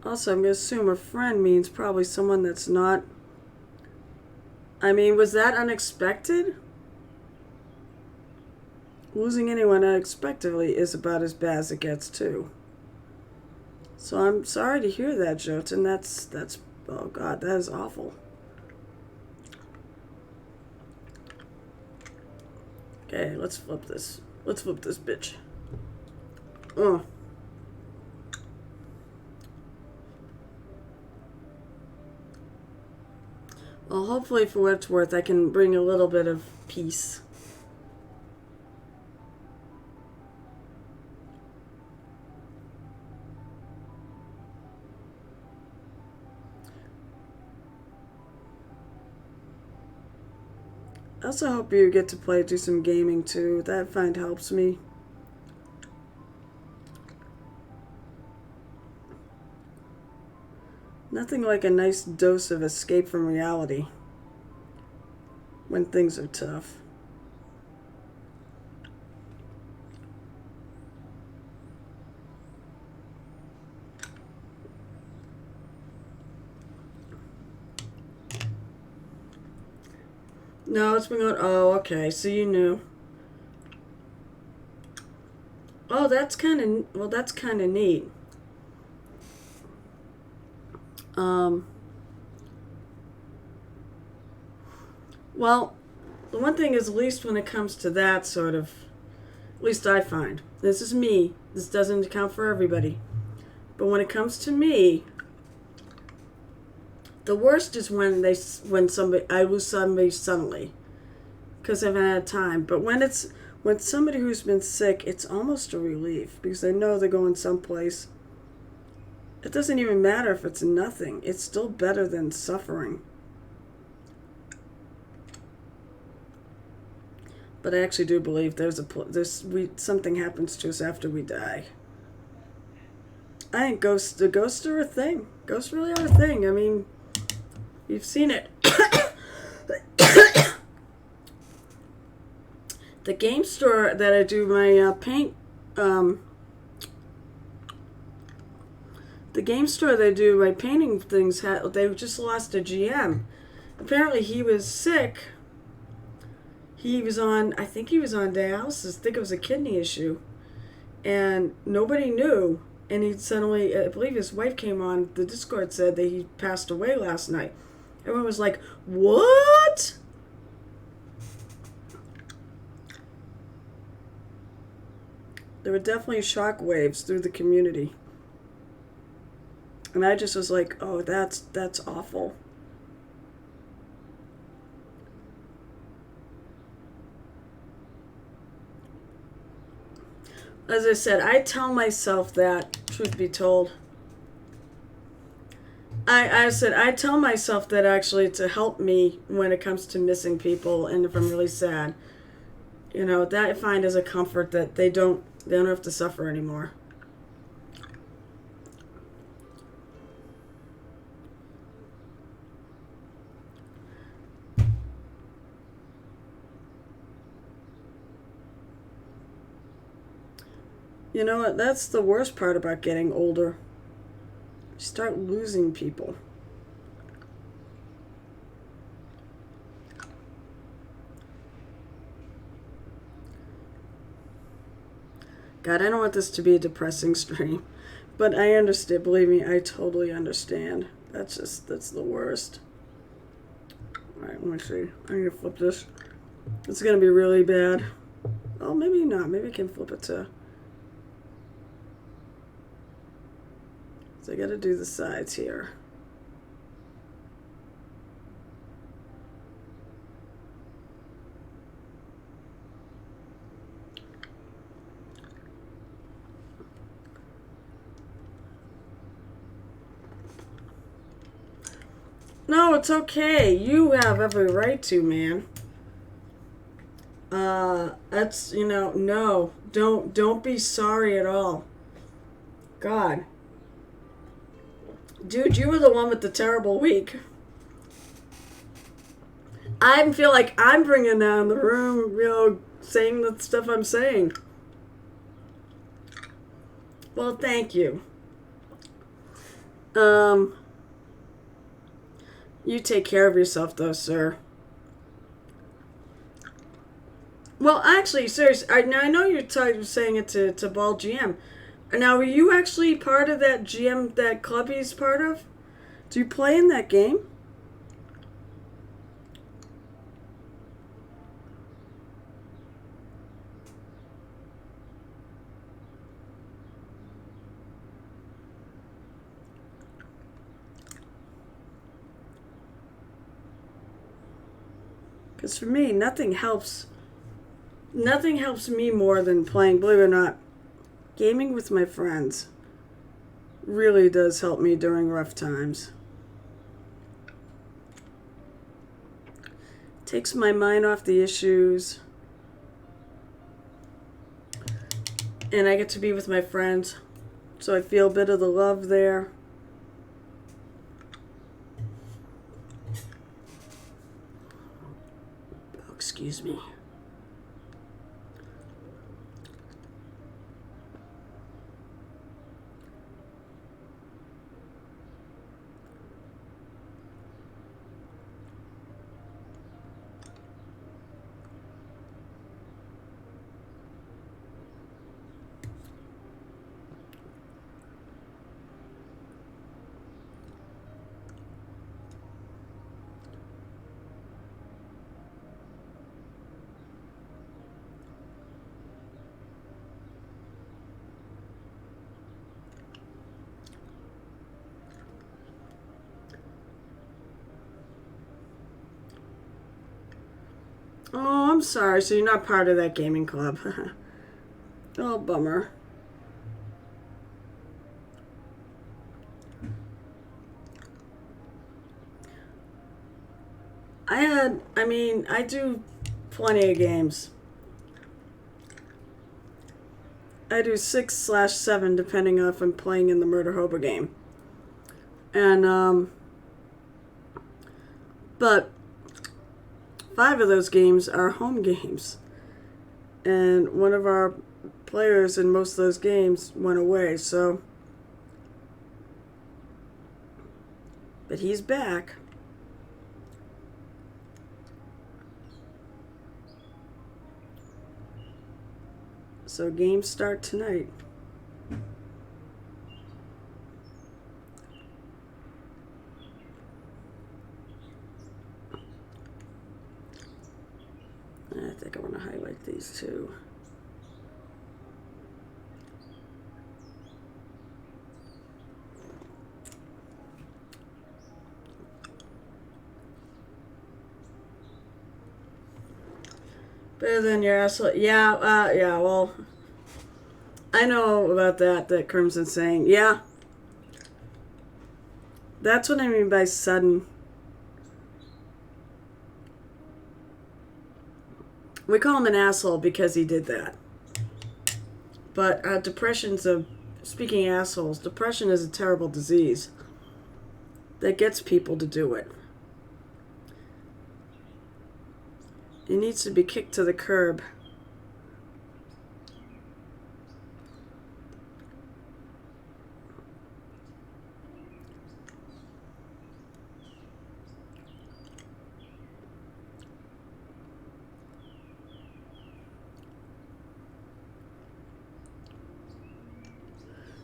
Also, I'm going to assume a friend means probably someone that's not... I mean, was that unexpected? Losing anyone unexpectedly is about as bad as it gets, too. So I'm sorry to hear that, Jotun. That's... Oh, God, that is awful. Okay, let's flip this. Let's flip this bitch. Oh. Well, hopefully for what it's worth, I can bring a little bit of peace. I also hope you get to do some gaming too. That I find helps me. Nothing like a nice dose of escape from reality when things are tough. No, it's been going. Oh, okay. So you knew. Oh, that's kind of. Well, that's kind of neat. Well, the one thing is, at least when it comes to that sort of, at least I find, this is me. This doesn't account for everybody, but when it comes to me, the worst is when I lose somebody suddenly, because I've had time. But when somebody who's been sick, it's almost a relief because I know they're going someplace. It doesn't even matter if it's nothing. It's still better than suffering. But I actually do believe something happens to us after we die. I think the ghosts are a thing. Ghosts really are a thing. I mean, you've seen it. The game store that I do my paint, the game store that I do my painting things, they just lost a GM. Apparently he was sick. I think he was on dialysis. I think it was a kidney issue. And nobody knew. And he suddenly, I believe his wife came on the Discord, said that he passed away last night. Everyone was like, what? There were definitely shock waves through the community. And I just was like, oh, that's awful. As I said, I tell myself that, truth be told. I tell myself that actually to help me when it comes to missing people and if I'm really sad. You know, that I find as a comfort that they don't have to suffer anymore. You know what? That's the worst part about getting older. You start losing people. God, I don't want this to be a depressing stream. But I understand. Believe me, I totally understand. That's the worst. Alright, let me see. I need to flip this. It's going to be really bad. Oh, maybe not. Maybe I can flip it to... So I got to do the sides here. No, it's okay. You have every right to, man. That's, no. Don't be sorry at all. God. Dude, you were the one with the terrible week. I feel like I'm bringing down the room, saying the stuff I'm saying. Well, thank you. You take care of yourself, though, sir. Well, actually, seriously, I know you're saying it to Ball GM. Now, are you actually part of that GM, that club he's part of? Do you play in that game? Because for me, nothing helps me more than playing, believe it or not, gaming with my friends really does help me during rough times. Takes my mind off the issues. And I get to be with my friends. So I feel a bit of the love there. Oh, excuse me. Oh, I'm sorry. So you're not part of that gaming club. Oh, bummer. I do plenty of games. I do 6/7 depending on if I'm playing in the Murder Hobo game. And, but 5 of those games are home games. And one of our players in most of those games went away, so. But he's back. So games start tonight. I think I want to highlight these two. Better than your asshole. Yeah, yeah, well, I know about that Crimson's saying. Yeah. That's what I mean by sudden. We call him an asshole because he did that. But speaking of assholes, depression is a terrible disease that gets people to do it. It needs to be kicked to the curb.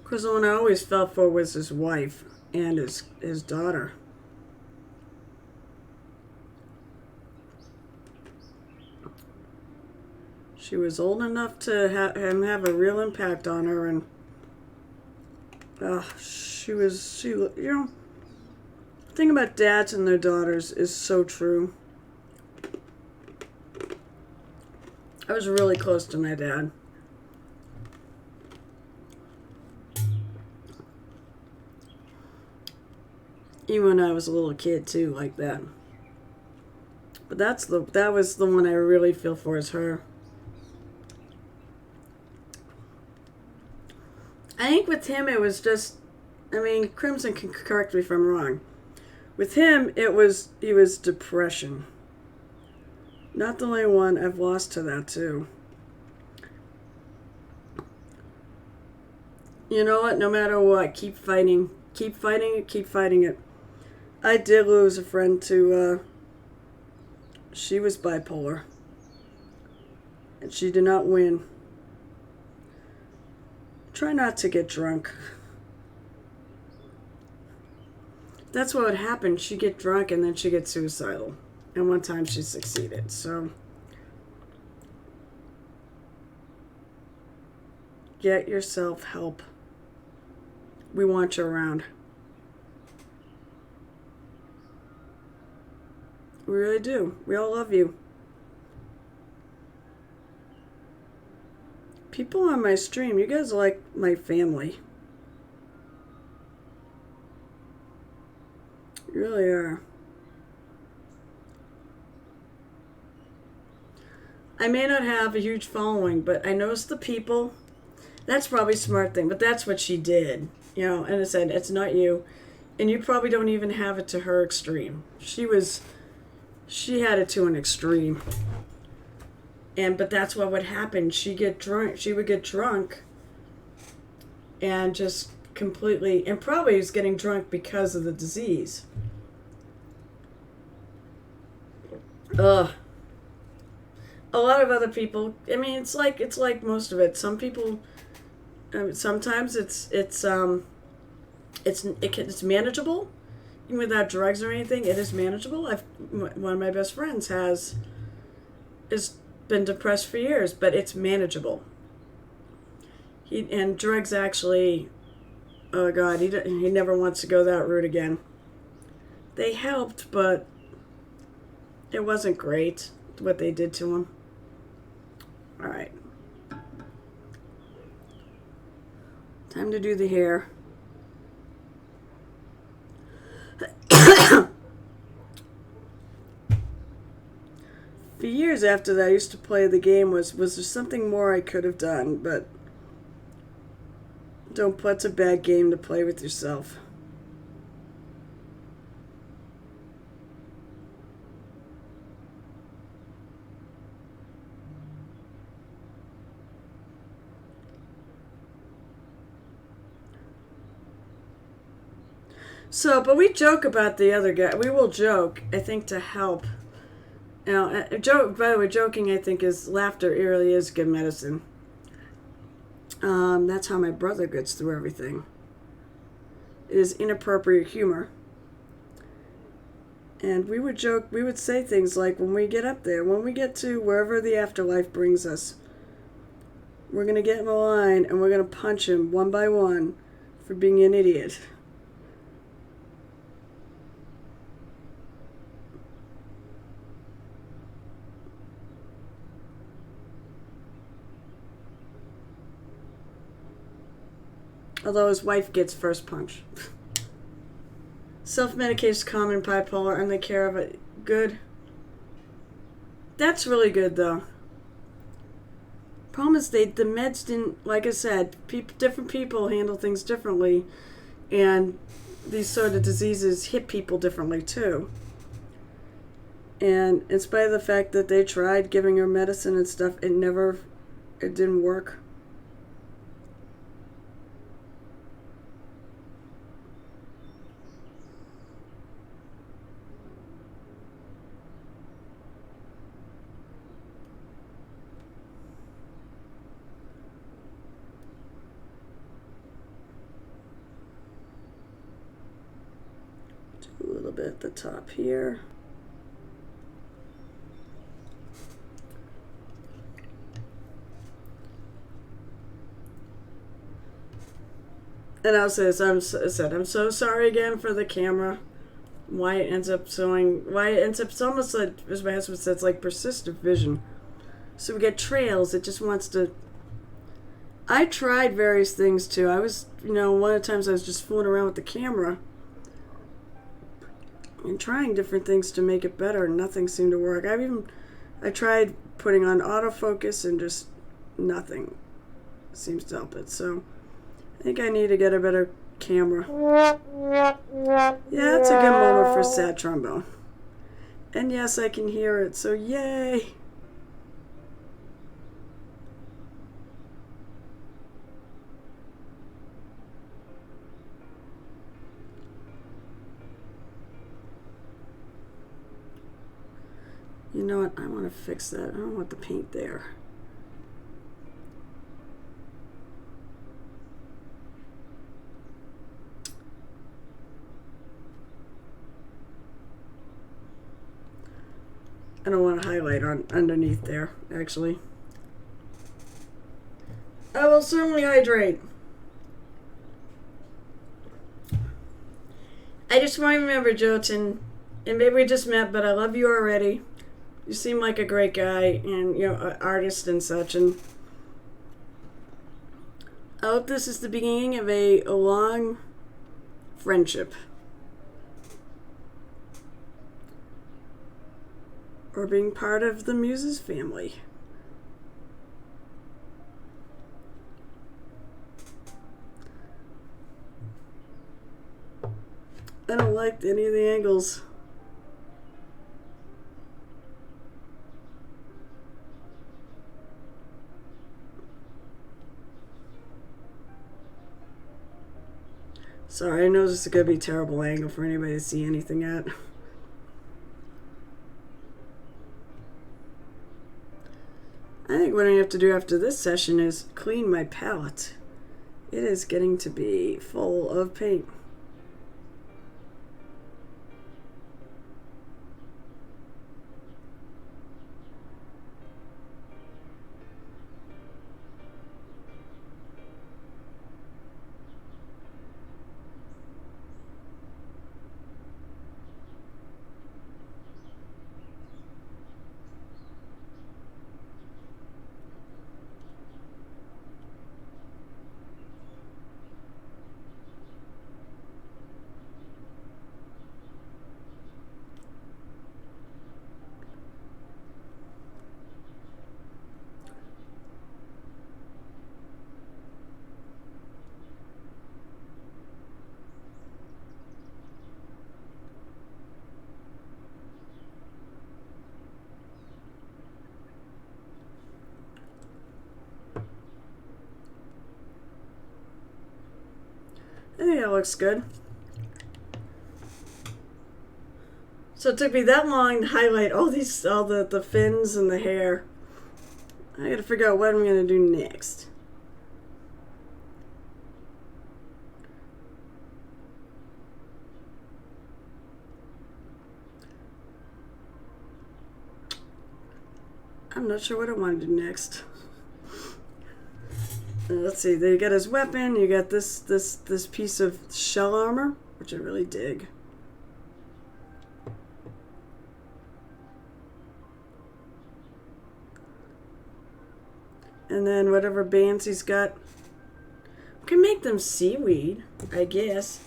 Because the one I always felt for was his wife and his daughter. She was old enough to him have a real impact on her, and the thing about dads and their daughters is so true. I was really close to my dad. Even when I was a little kid too, like that. But that was the one I really feel for, is her. I think with him it was just, Crimson can correct me if I'm wrong. With him he was depression. Not the only one. I've lost to that too. You know what? No matter what, keep fighting. Keep fighting it, keep fighting it. I did lose a friend to, she was bipolar. And she did not win. Try not to get drunk. That's what would happen. She'd get drunk and then she'd get suicidal. And one time she succeeded. So get yourself help. We want you around. We really do. We all love you. People on my stream, you guys are like my family. You really are. I may not have a huge following, but I notice the people. That's probably a smart thing, but that's what she did. You know, and I said, it's not you. And you probably don't even have it to her extreme. She had it to an extreme. But that's what would happen. She would get drunk and just completely, and probably was getting drunk because of the disease. Ugh. A lot of other people, I mean, it's like most of it. Some people, sometimes it's manageable, even without drugs or anything. It is manageable. One of my best friends has been depressed for years, but it's manageable. And drugs actually, oh God, he never wants to go that route again. They helped, but it wasn't great what they did to him. All right. Time to do the hair. For years after that, I used to play the game. Was there something more I could have done? But that's a bad game to play with yourself. So, but we joke about the other guy. We will joke, I think, to help. You know, by the way, joking, I think, is laughter. It really is good medicine. That's how my brother gets through everything. It is inappropriate humor. And we would joke, we would say things like, when we get up there, when we get to wherever the afterlife brings us, we're going to get in the line and we're going to punch him one by one for being an idiot. Although his wife gets first punch. Self-medication is common, bipolar, and they care of it. Good. That's really good, though. Problem is, the meds didn't, like I said, different people handle things differently, and these sort of diseases hit people differently, too. And in spite of the fact that they tried giving her medicine and stuff, it didn't work. A little bit at the top here. And I'll say this, I'm so sorry again for the camera. Why it ends up it's almost like, as my husband said, it's like persistent vision. So we get trails, it just wants to. I tried various things too. I was, one of the times I was just fooling around with the camera and trying different things to make it better, and nothing seemed to work. I tried putting on autofocus and just nothing seems to help it. So I think I need to get a better camera. Yeah, that's a good moment for sad trombone. And yes, I can hear it, so yay! You know what? I want to fix that. I don't want the paint there. I don't want to highlight underneath there, actually. I will certainly hydrate. I just want to remember, Jotun, and maybe we just met, but I love you already. You seem like a great guy, and an artist and such, and I hope this is the beginning of a long friendship. Or being part of the Muses family. I don't like any of the angles. Sorry, I know this is going to be a terrible angle for anybody to see anything at. I think what I have to do after this session is clean my palette. It is getting to be full of paint. I think that looks good. So it took me that long to highlight all the fins and the hair. I gotta figure out what I'm gonna do next. I'm not sure what I want to do next. Let's see. You got his weapon. You got this piece of shell armor, which I really dig. And then whatever bands he's got. We can make them seaweed, I guess.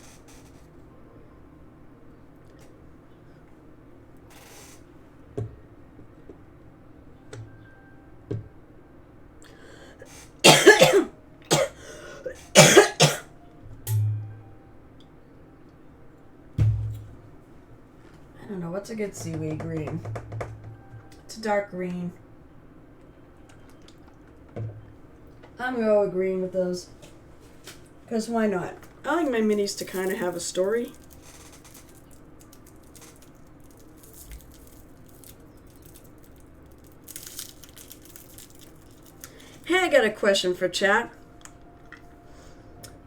I don't know, what's a good seaweed green? It's a dark green. I'm going to go with green with those. Because why not? I like my minis to kind of have a story. Hey, I got a question for chat.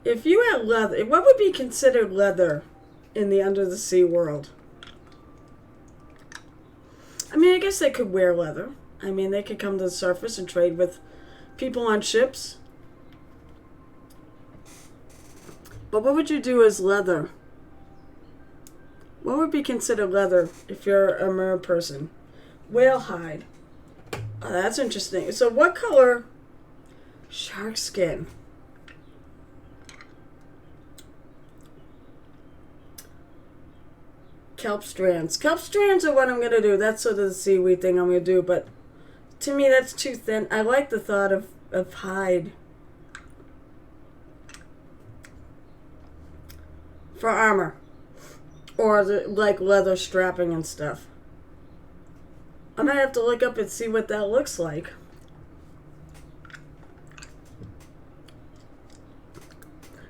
If you had leather, what would be considered leather in the under the sea world? I mean, I guess they could wear leather. I mean, they could come to the surface and trade with people on ships. But what would you do as leather? What would be considered leather if you're a mer person? Whale hide. Oh, that's interesting. So what color? Shark skin. Kelp strands. Kelp strands are what I'm going to do. That's sort of the seaweed thing I'm going to do. But to me, that's too thin. I like the thought of hide. For armor. Or like leather strapping and stuff. I might have to look up and see what that looks like.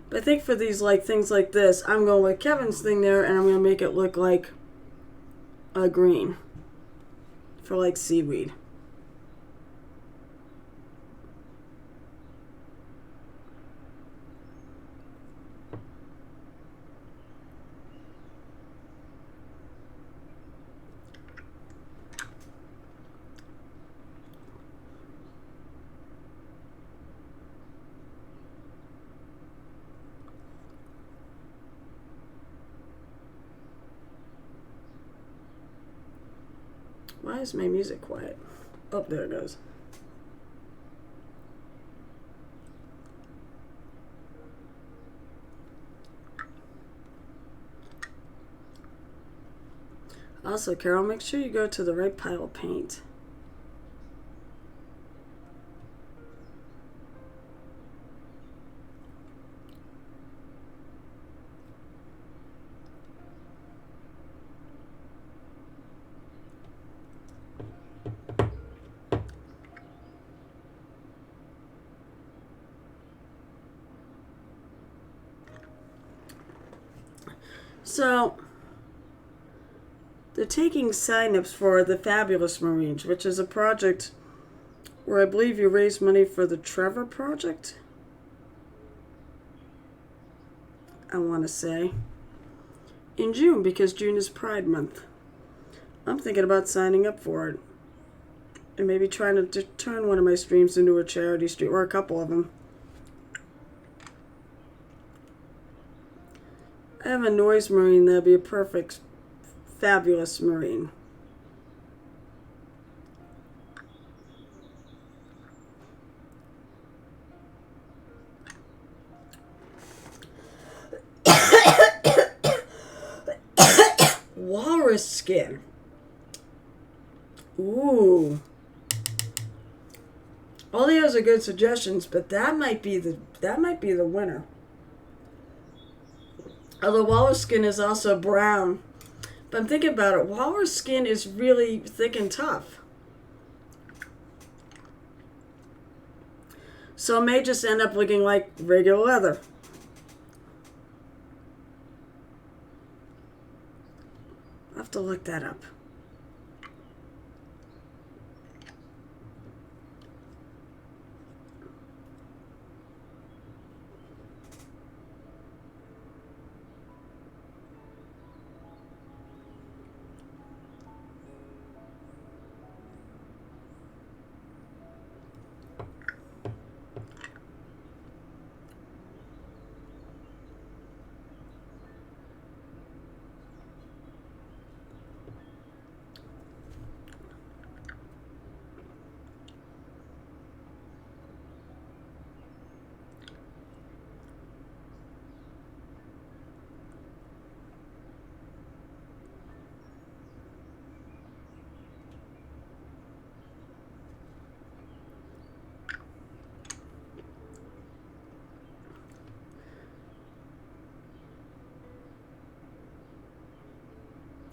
But I think for these things like this, I'm going with Kevin's thing there, and I'm going to make it look like a green for like seaweed. Why is my music quiet? Oh, there it goes. Also, Carol, make sure you go to the right pile of paint. So, they're taking sign-ups for the Fabulous Marines, which is a project where I believe you raise money for the Trevor Project. I want to say. In June, because June is Pride Month. I'm thinking about signing up for it. And maybe trying to turn one of my streams into a charity stream, or a couple of them. I have a noise marine that'd be a perfect, fabulous marine. Walrus skin. Ooh. All the others are good suggestions, but that might be the winner. Although walrus skin is also brown. But I'm thinking about it. Walrus skin is really thick and tough. So it may just end up looking like regular leather. I'll have to look that up.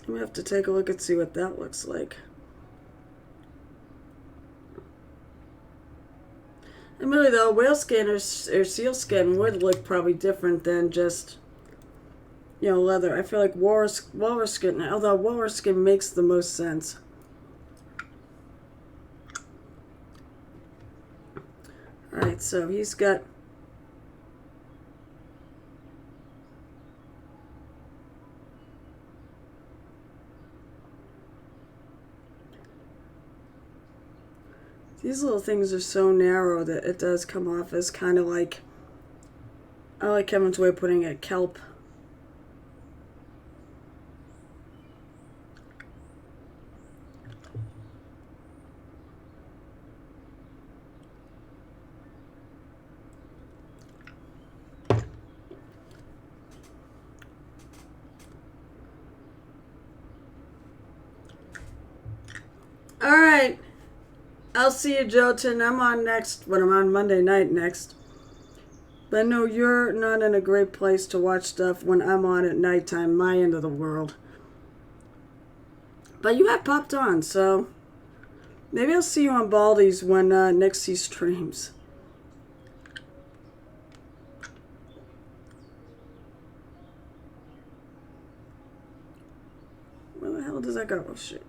We have to take a look and see what that looks like. And really though, whale skin or seal skin would look probably different than just, leather. I feel like walrus skin, although walrus skin makes the most sense. Alright, so he's got these little things are so narrow that it does come off as kind of like, I like Kevin's way of putting it, kelp. Alright. I'll see you, Jotun. I'm on next, when I'm on Monday night next. But no, you're not in a great place to watch stuff when I'm on at nighttime, my end of the world. But you have popped on, so maybe I'll see you on Baldy's when Nixie streams. Where the hell does that go? Oh, shit.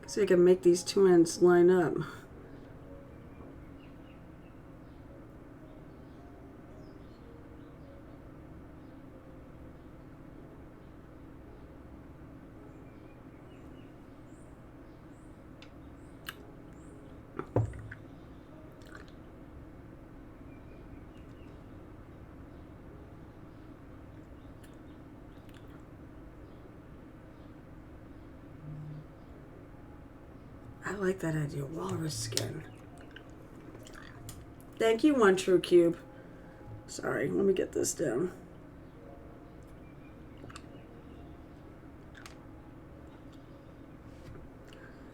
So you can make these two ends line up. I like that idea. Walrus skin. Thank you, One True Cube. Sorry, let me get this down.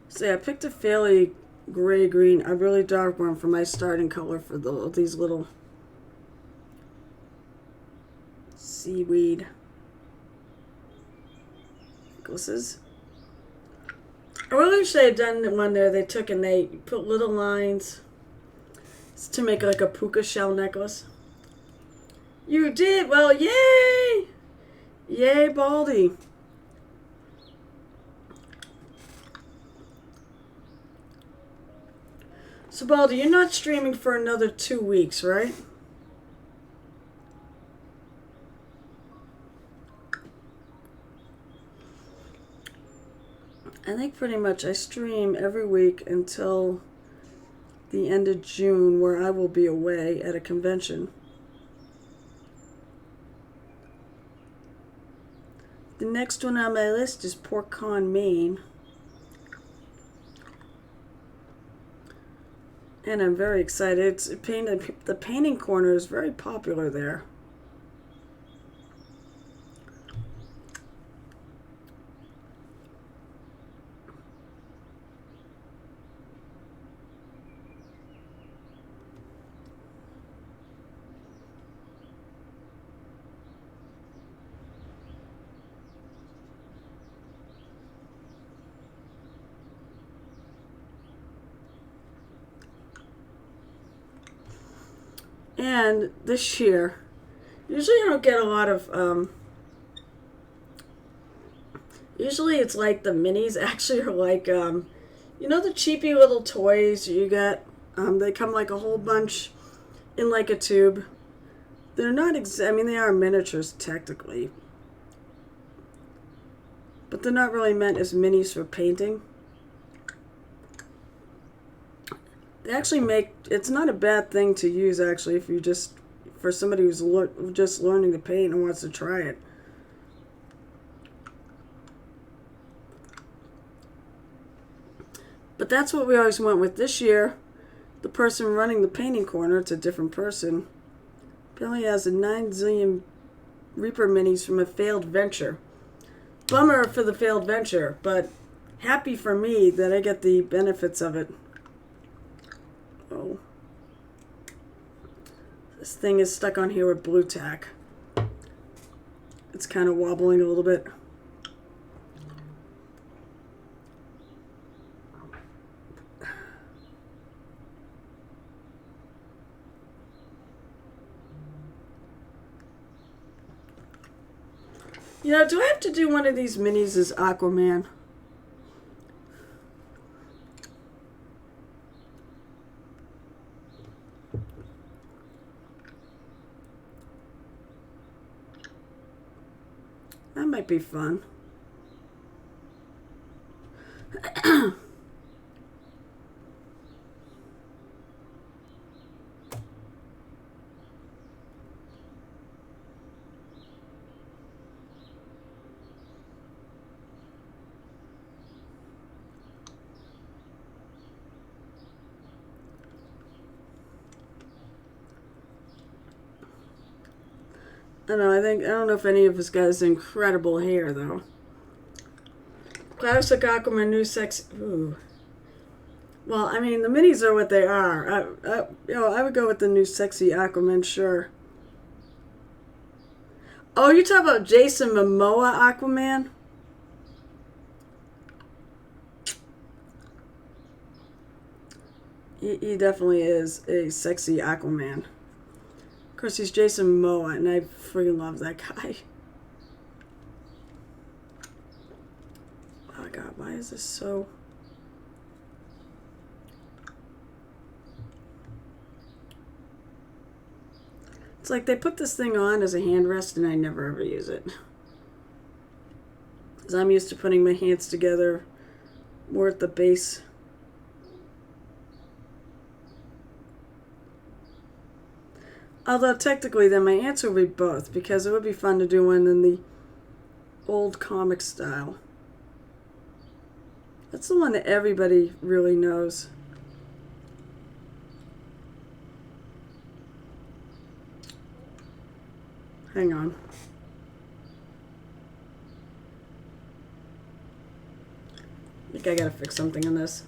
So yeah, I picked a fairly gray-green, a really dark one for my starting color for these little seaweed necklaces. I really wish they had done one there. They took and they put little lines to make like a puka shell necklace. You did? Well, yay! Yay, Baldy. So, Baldy, you're not streaming for another 2 weeks, right? I think pretty much I stream every week until the end of June, where I will be away at a convention. The next one on my list is Port Con, Maine. And I'm very excited. The painting corner is very popular there. And this year, usually I don't get a lot of, usually it's like the minis actually are like, you know the cheapy little toys you get? They come like a whole bunch in like a tube. They're not, I mean, they are miniatures technically, but they're not really meant as minis for painting. They actually make, it's not a bad thing to use actually if you just, for somebody who's just learning to paint and wants to try it. But that's what we always went with this year. The person running the painting corner, it's a different person, apparently has a 9 zillion Reaper minis from a failed venture. Bummer for the failed venture, but happy for me that I get the benefits of it. Oh. This thing is stuck on here with blue tack. It's kind of wobbling a little bit. You know, do I have to do one of these minis as Aquaman? That might be fun. I don't know if any of us guys incredible hair though. Classic Aquaman, new sex. Ooh. Well, I mean the minis are what they are. I would go with the new sexy Aquaman, sure. Oh, you talk about Jason Momoa Aquaman? He definitely is a sexy Aquaman. Of course, he's Jason Momoa, and I freaking love that guy. Oh, God, why is this so... It's like they put this thing on as a hand rest, and I never ever use it. Because I'm used to putting my hands together more at the base. Although technically then my answer would be both, because it would be fun to do one in the old comic style. That's the one that everybody really knows. Hang on. I think I gotta fix something in this.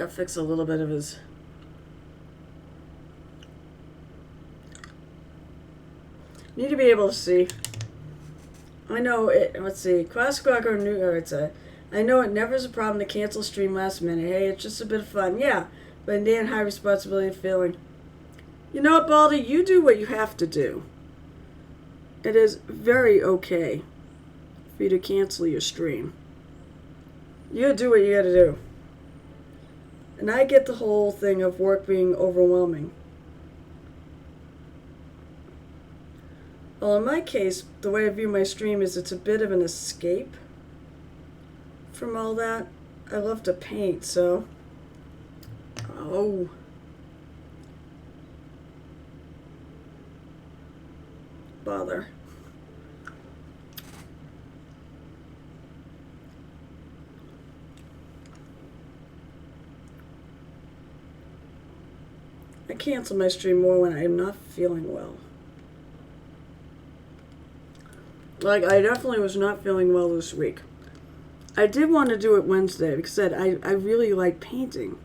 Gotta fix a little bit of his... Need to be able to see. I know it, let's see, Classic or New, or it's a, I know it never is a problem to cancel stream last minute. Hey, it's just a bit of fun. Yeah, but in day high responsibility feeling. You know what, Baldy? You do what you have to do. It is very okay for you to cancel your stream. You gotta do what you gotta do. And I get the whole thing of work being overwhelming. Well, in my case, the way I view my stream is it's a bit of an escape from all that. I love to paint, so... Oh. Bother. I cancel my stream more when I'm not feeling well. Like, I definitely was not feeling well this week. I did want to do it Wednesday because I really like painting.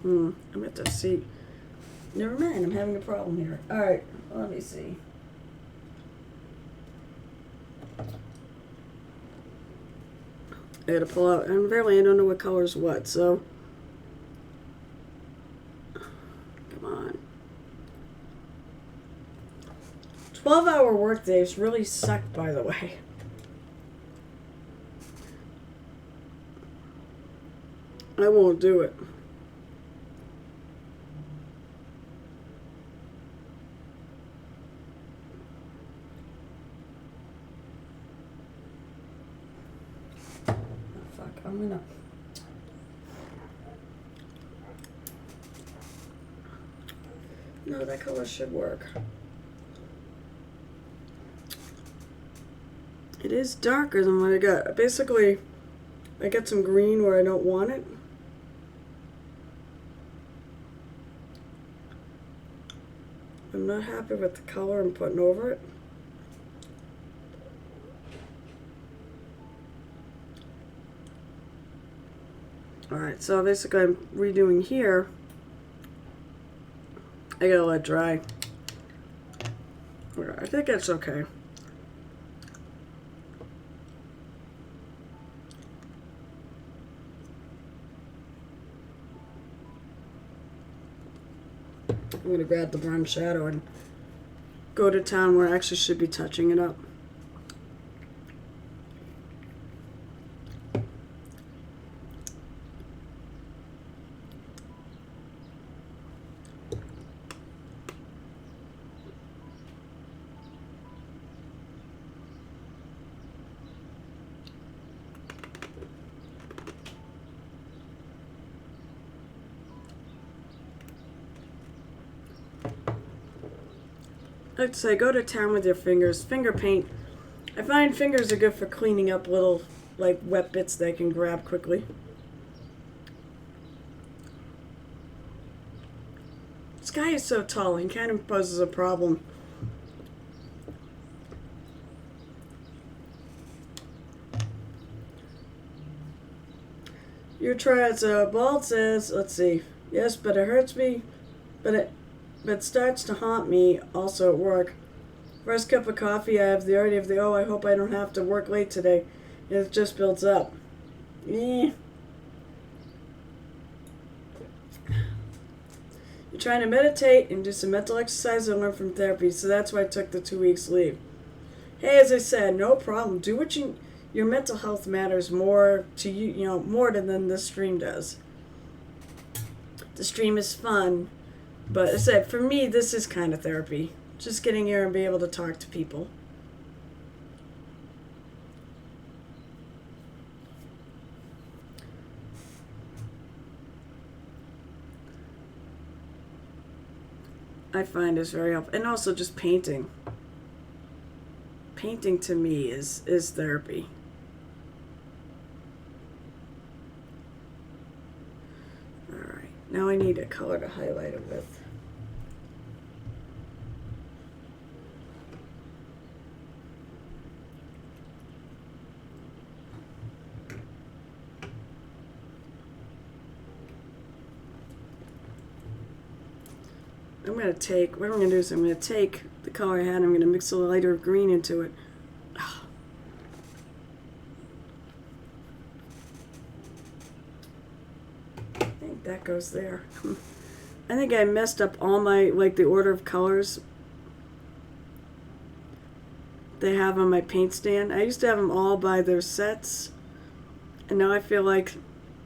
I'm going to have to see. Never mind, I'm having a problem here. Alright, let me see. I gotta pull out, and apparently I don't know what color's what, so. Come on. 12-hour work days really suck, by the way. I won't do it. I'm gonna... No, that color should work. It is darker than what I got. Basically, I got some green where I don't want it. I'm not happy with the color I'm putting over it. Alright, so basically I'm redoing here. I gotta let it dry. I think it's okay. I'm gonna grab the brown shadow and go to town where I actually should be touching it up. I like to say, go to town with your fingers. Finger paint. I find fingers are good for cleaning up little, like, wet bits they can grab quickly. This guy is so tall, he kind of poses a problem. Your tries, Bald says, let's see. Yes, but it hurts me, but starts to haunt me also at work. First cup of coffee, I have the idea of the, oh, I hope I don't have to work late today. And it just builds up. You're trying to meditate and do some mental exercise and learn from therapy, so that's why I took the 2 weeks leave. Hey, as I said, no problem. Do what your mental health matters more to you, more than this stream does. The stream is fun, but as I said, for me, this is kind of therapy. Just getting here and be able to talk to people. I find is very helpful. And also just painting. Painting to me is therapy. Now I need a color to highlight it with. I'm going to take, what I'm going to do is I'm going to take the color I had and I'm going to mix a lighter green into it. I think that goes there. I think I messed up all my, like the order of colors they have on my paint stand. I used to have them all by their sets, and now I feel like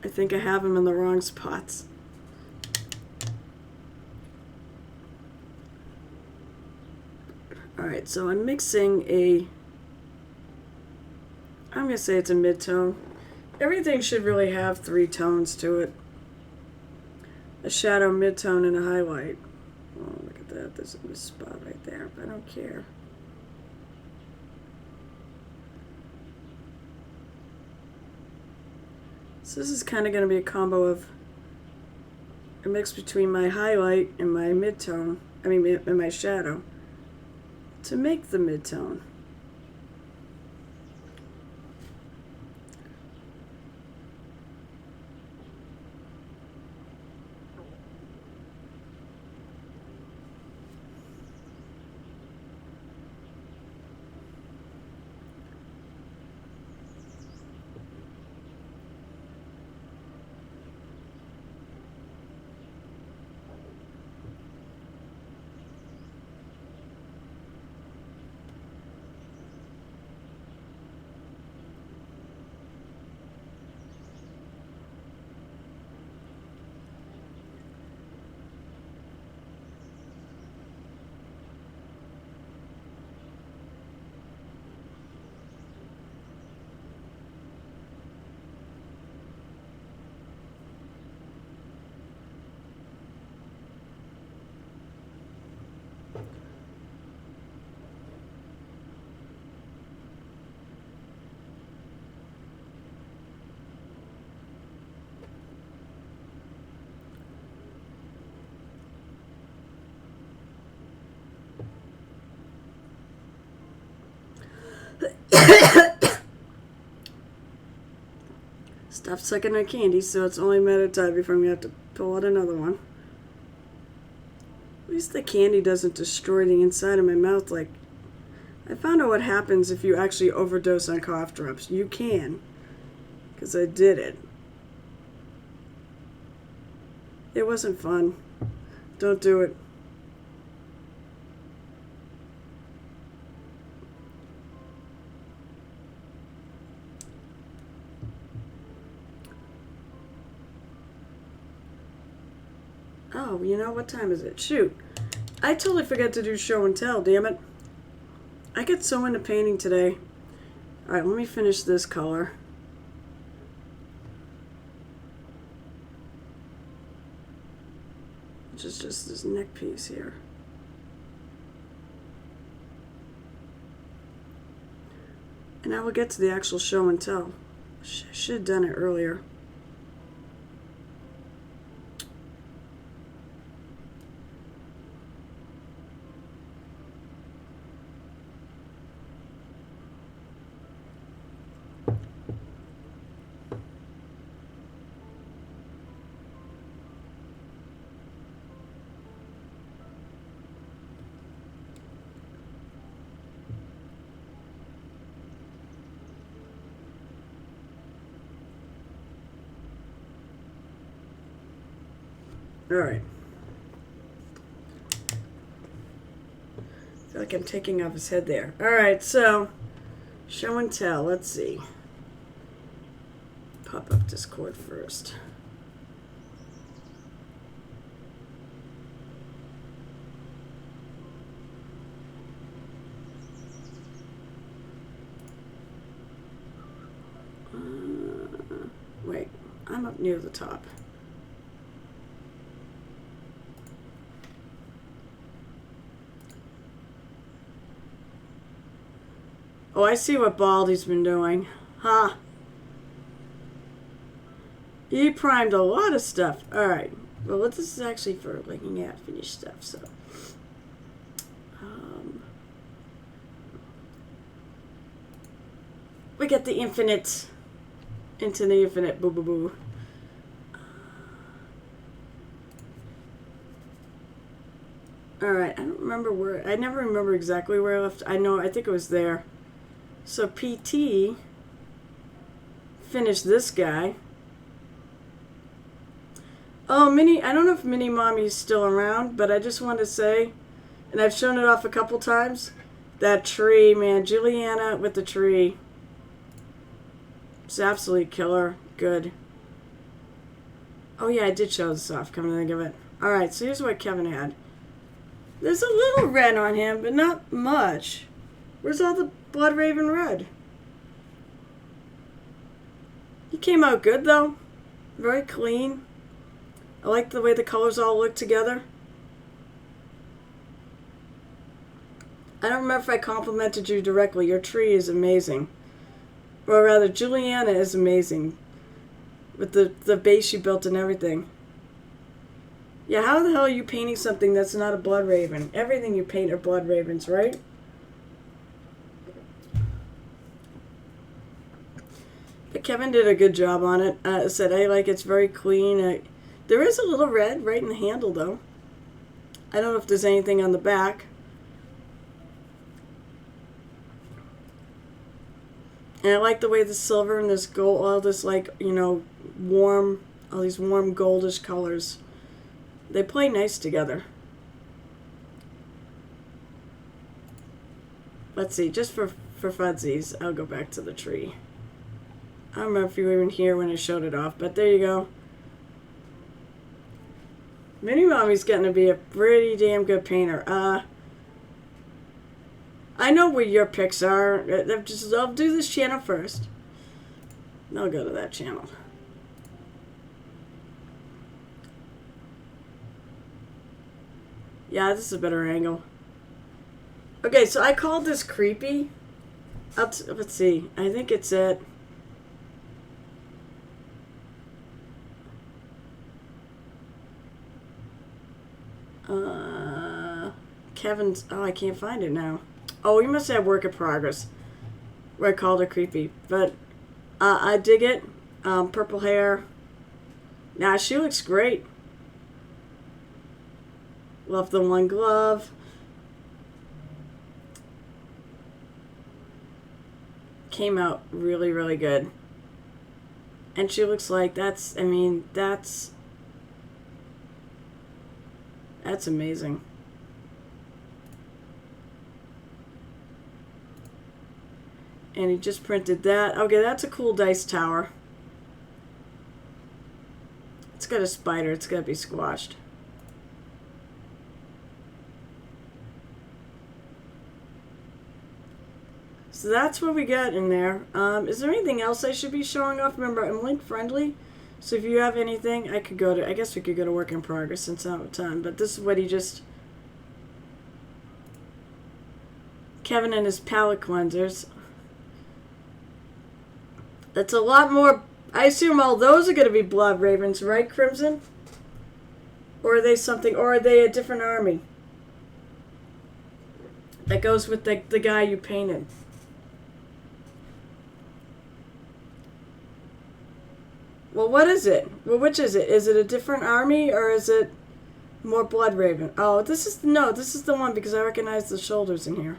I think I have them in the wrong spots. Alright, so I'm mixing I'm going to say it's a mid-tone. Everything should really have 3 tones to it. A shadow, mid-tone, and a highlight. Oh, look at that. There's a missed spot right there, but I don't care. So this is kind of going to be a combo of a mix between my highlight and my mid-tone, and my shadow, to make the mid-tone. Stop sucking our candy, so it's only a matter of time before I'm going to have to pull out another one. At least the candy doesn't destroy the inside of my mouth. Like, I found out what happens if you actually overdose on cough drops. You can, because I did it. It wasn't fun. Don't do it. Oh, you know, what time is it? Shoot. I totally forgot to do show and tell, damn it. I get so into painting today. Alright, let me finish this color. Which is just this neck piece here. And I will get to the actual show and tell. I should have done it earlier. Alright. I feel like I'm taking off his head there. Alright, so show and tell. Let's see. Pop up Discord first. Wait, I'm up near the top. Oh, I see what Baldy's been doing. Huh. He primed a lot of stuff. Alright. Well, this is actually for looking at finished stuff, so. We get the infinite, into the infinite, boo boo boo. Alright, I don't remember where, I never remember exactly where I left. I think it was there. So PT finished this guy. Oh, I don't know if Mini Mommy's still around, but I just want to say, and I've shown it off a couple times, that tree, man, Juliana with the tree. It's absolutely killer. Good. Oh yeah, I did show this off, come to think of it. Alright, so here's what Kevin had. There's a little red on him, but not much. Where's all the Blood Raven red? He came out good, though. Very clean. I like the way the colors all look together. I don't remember if I complimented you directly. Your tree is amazing. Or rather, Juliana is amazing. With the base you built and everything. Yeah, how the hell are you painting something that's not a Blood Raven? Everything you paint are Blood Ravens, right? But Kevin did a good job on it. I said, it's very clean. There is a little red right in the handle, though. I don't know if there's anything on the back. And I like the way the silver and this gold, all this warm, all these warm goldish colors. They play nice together. Let's see, just for fudsies, I'll go back to the tree. I don't remember if you were even here when I showed it off, but there you go. Mini Mommy's getting to be a pretty damn good painter. I know where your picks are. I'll do this channel first. I'll go to that channel. Yeah, this is a better angle. Okay, so I called this creepy. Let's see. I think it's it. Kevin's. Oh, I can't find it now. Oh, we must have work in progress. Where I called her creepy. But I dig it. Purple hair. Nah, she looks great. Love the one glove. Came out really, really good. And she looks like that's amazing. And he just printed that. Okay, that's a cool dice tower. It's got a spider. It's got to be squashed. So that's what we got in there. Is there anything else I should be showing off? Remember, I'm link friendly. So if you have anything, I guess we could go to work in progress since I don't have time. But this is what he just... Kevin and his palette cleansers. That's a lot more... I assume all those are going to be Blood Ravens, right, Crimson? Or are they something... Or are they a different army? That goes with the guy you painted. Well, what is it? Well, which is it? Is it a different army or is it more Blood Raven? Oh, this is the one because I recognize the shoulders in here.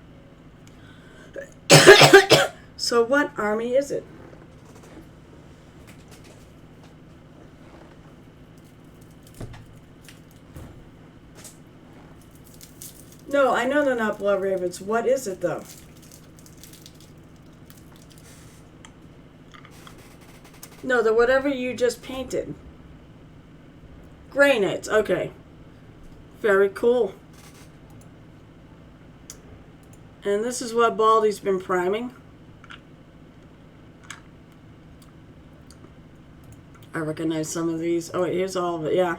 So what army is it? No, I know they're not Blood Ravens. What is it, though? No, the whatever you just painted. Grey Knights. Okay. Very cool. And this is what Baldy's been priming. I recognize some of these. Oh, wait, here's all of it. Yeah.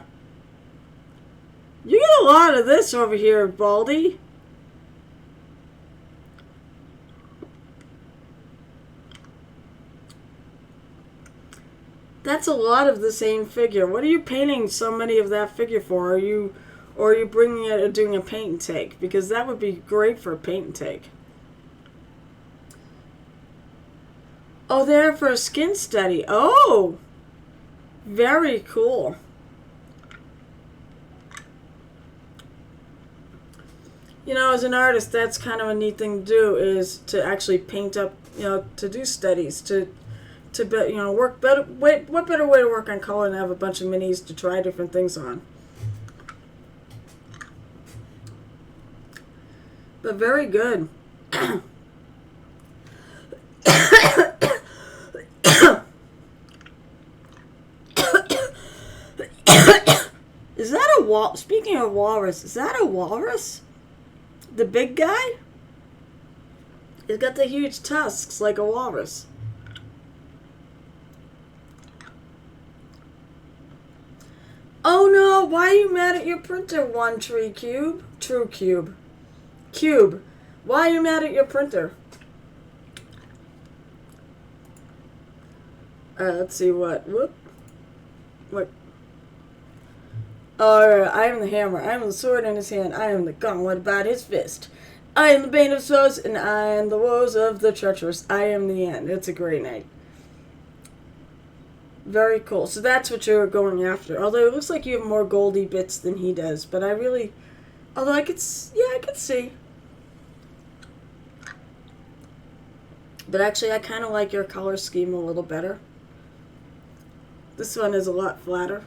You get a lot of this over here, Baldy. That's a lot of the same figure. What are you painting so many of that figure for? Or are you bringing it or doing a paint and take? Because that would be great for a paint and take. Oh, they're for a skin study. Oh, very cool. You know, as an artist, that's kind of a neat thing to do, is to actually paint up, you know, to do studies, to you know, work better. Wait, what better way to work on color than have a bunch of minis to try different things on? But very good. Is that a wal? Speaking of walrus, is that a walrus? The big guy? He's got the huge tusks like a walrus. Oh no, why are you mad at your printer, One Tree Cube? True Cube. Cube. Why are you mad at your printer? Let's see what. Whoop. What? Oh, I am the hammer. I am the sword in his hand. I am the gauntlet about his fist. I am the bane of souls, and I am the woes of the treacherous. I am the end. It's a great night. Very cool. So that's what you're going after. Although it looks like you have more goldy bits than he does. But I really... Although I could... Yeah, I could see. But actually, I kind of like your color scheme a little better. This one is a lot flatter.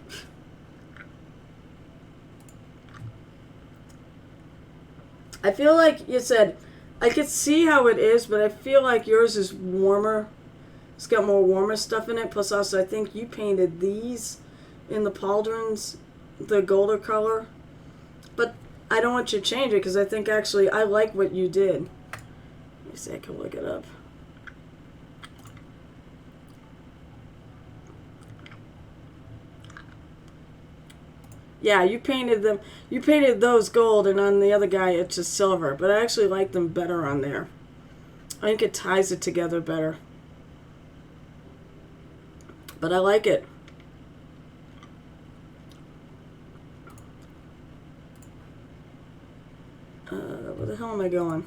I feel like you said, I could see how it is, but I feel like yours is warmer. It's got more warmer stuff in it. Plus also, I think you painted these in the pauldrons, the golder color. But I don't want you to change it because I think actually I like what you did. Let me see, I can look it up. Yeah, you painted them. You painted those gold, and on the other guy it's just silver. But I actually like them better on there. I think it ties it together better. But I like it. Where the hell am I going?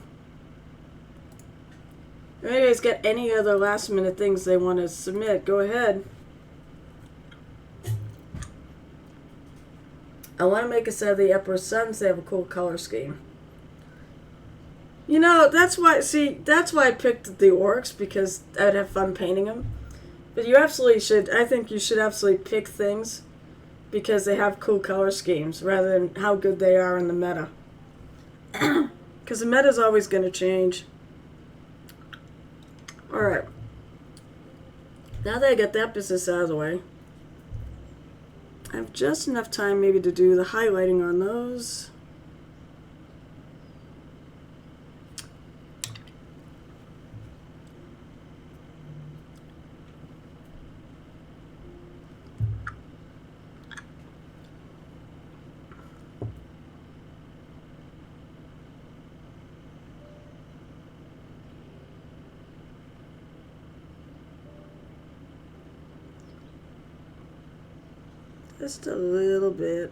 If anybody's got any other last minute things they want to submit, go ahead. I want to make a set of the Emperor's Sons. They have a cool color scheme. You know, that's why, see, that's why I picked the orcs, because I'd have fun painting them. But you absolutely should, I think you should absolutely pick things because they have cool color schemes rather than how good they are in the meta. Because the meta is always going to change. Alright. Now that I got that business out of the way, I have just enough time maybe to do the highlighting on those. Just a little bit.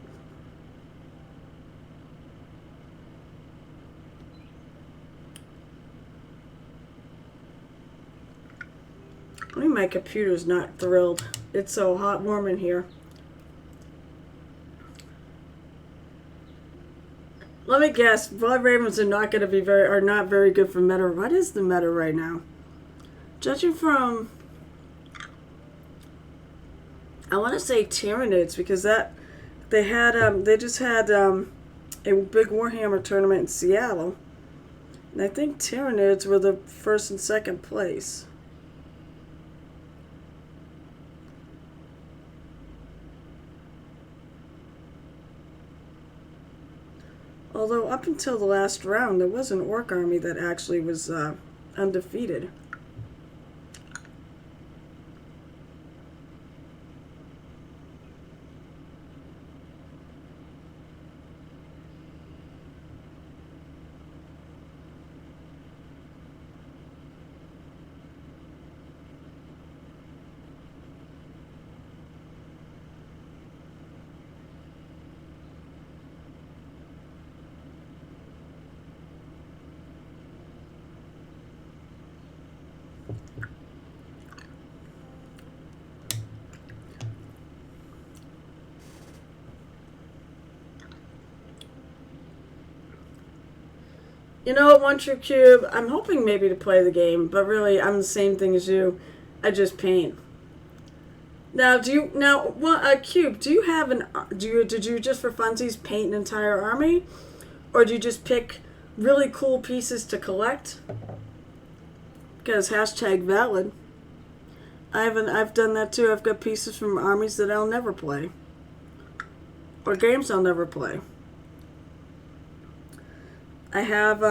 I think my computer's not thrilled. It's so hot, warm in here. Let me guess. Blood Ravens are not going to be not very good for meta. What is the meta right now? Judging from, I want to say Tyranids, because that they just had a big Warhammer tournament in Seattle, and I think Tyranids were the first and second place. Although up until the last round, there was an orc army that actually was undefeated. You know what, One True Cube? I'm hoping maybe to play the game, but really, I'm the same thing as you. I just paint. Now, Cube? Do you have an? Did you just for funsies paint an entire army, or do you just pick really cool pieces to collect? Because hashtag valid. I've done that too. I've got pieces from armies that I'll never play, or games I'll never play. I have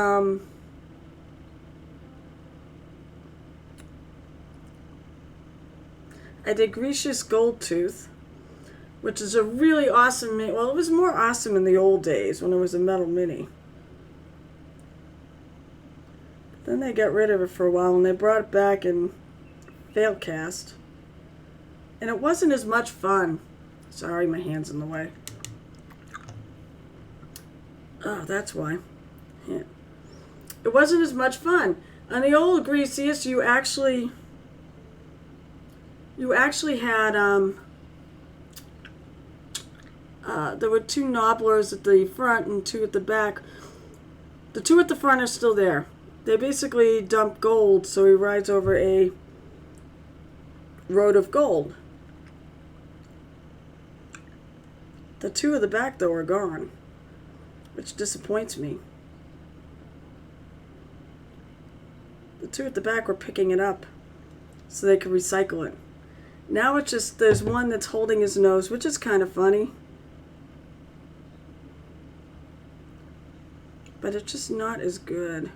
I did Grecius Goldtooth, which is a really awesome mini. Well, it was more awesome in the old days when it was a metal mini. Then they got rid of it for a while and they brought it back in Failcast. And it wasn't as much fun. Sorry, my hand's in the way. Oh, that's why. Yeah. It wasn't as much fun. On the old Grecius, you actually had there were two nobblers at the front and two at the back. The two at the front are still there. They basically dump gold, so he rides over a road of gold. The two at the back, though, are gone, which disappoints me. The two at the back were picking it up so they could recycle it. Now it's just, there's one that's holding his nose, which is kind of funny. But it's just not as good.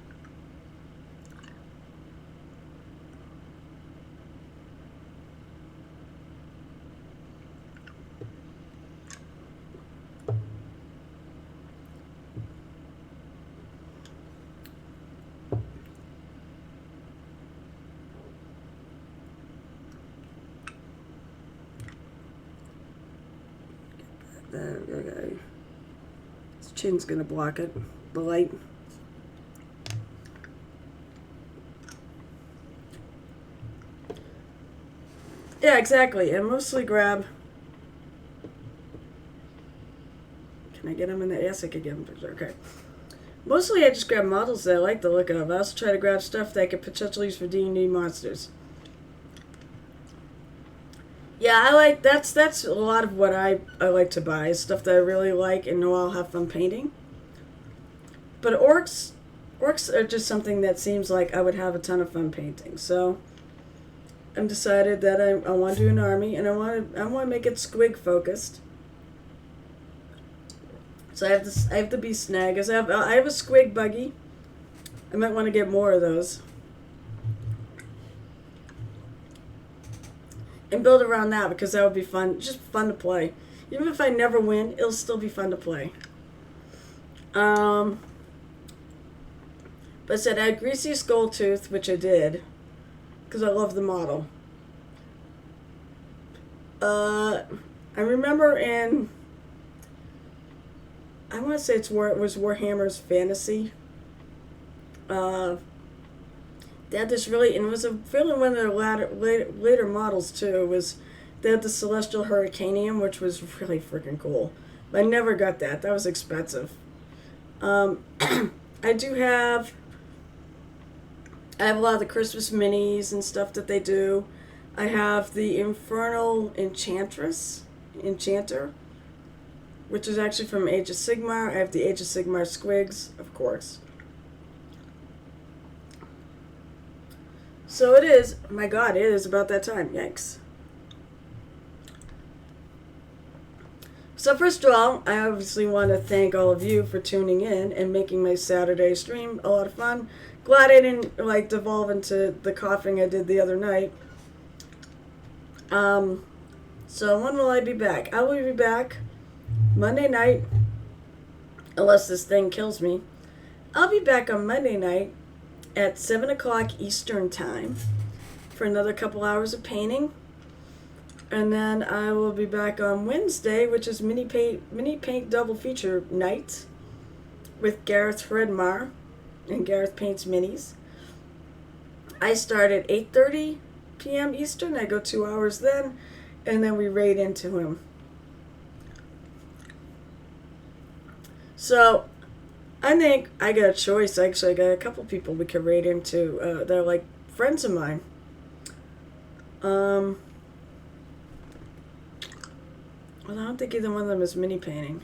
Okay. His chin's gonna block it. The light. Yeah, exactly. And mostly grab. Can I get him in the ASIC again? Okay. Mostly I just grab models that I like the look of. I also try to grab stuff that I could potentially use for D&D monsters. Yeah, I like that's a lot of what I like to buy, stuff that I really like and know I'll have fun painting. But orcs are just something that seems like I would have a ton of fun painting. So I'm decided that I want to do an army and I want to make it squig focused. So I have the beast snaggers. I have a squig buggy. I might want to get more of those. And build around that because that would be fun. Just fun to play. Even if I never win, it'll still be fun to play. But I said I had Grecius Goldtooth, which I did because I love the model. I remember in, I want to say it was Warhammer's Fantasy. They had this really, and it was really one of their later models too. They had the Celestial Hurricaneum, which was really freaking cool. But I never got that. That was expensive. I have a lot of the Christmas minis and stuff that they do. I have the Infernal Enchanter, which is actually from Age of Sigmar. I have the Age of Sigmar Squigs, of course. So it is, my God, it is about that time. Yikes. So first of all, I obviously want to thank all of you for tuning in and making my Saturday stream a lot of fun. Glad I didn't devolve into the coughing I did the other night. So when will I be back? I will be back Monday night, unless this thing kills me. I'll be back on Monday night at 7 o'clock Eastern Time for another couple hours of painting. And then I will be back on Wednesday, which is mini paint double feature night with Gareth Redmar and Gareth Paints Minis. I start at 8:30 p.m. Eastern. I go 2 hours then, and then we raid into him. So I think I got a choice. Actually, I got a couple people we could raid into. They're like friends of mine. Well, I don't think either one of them is mini painting.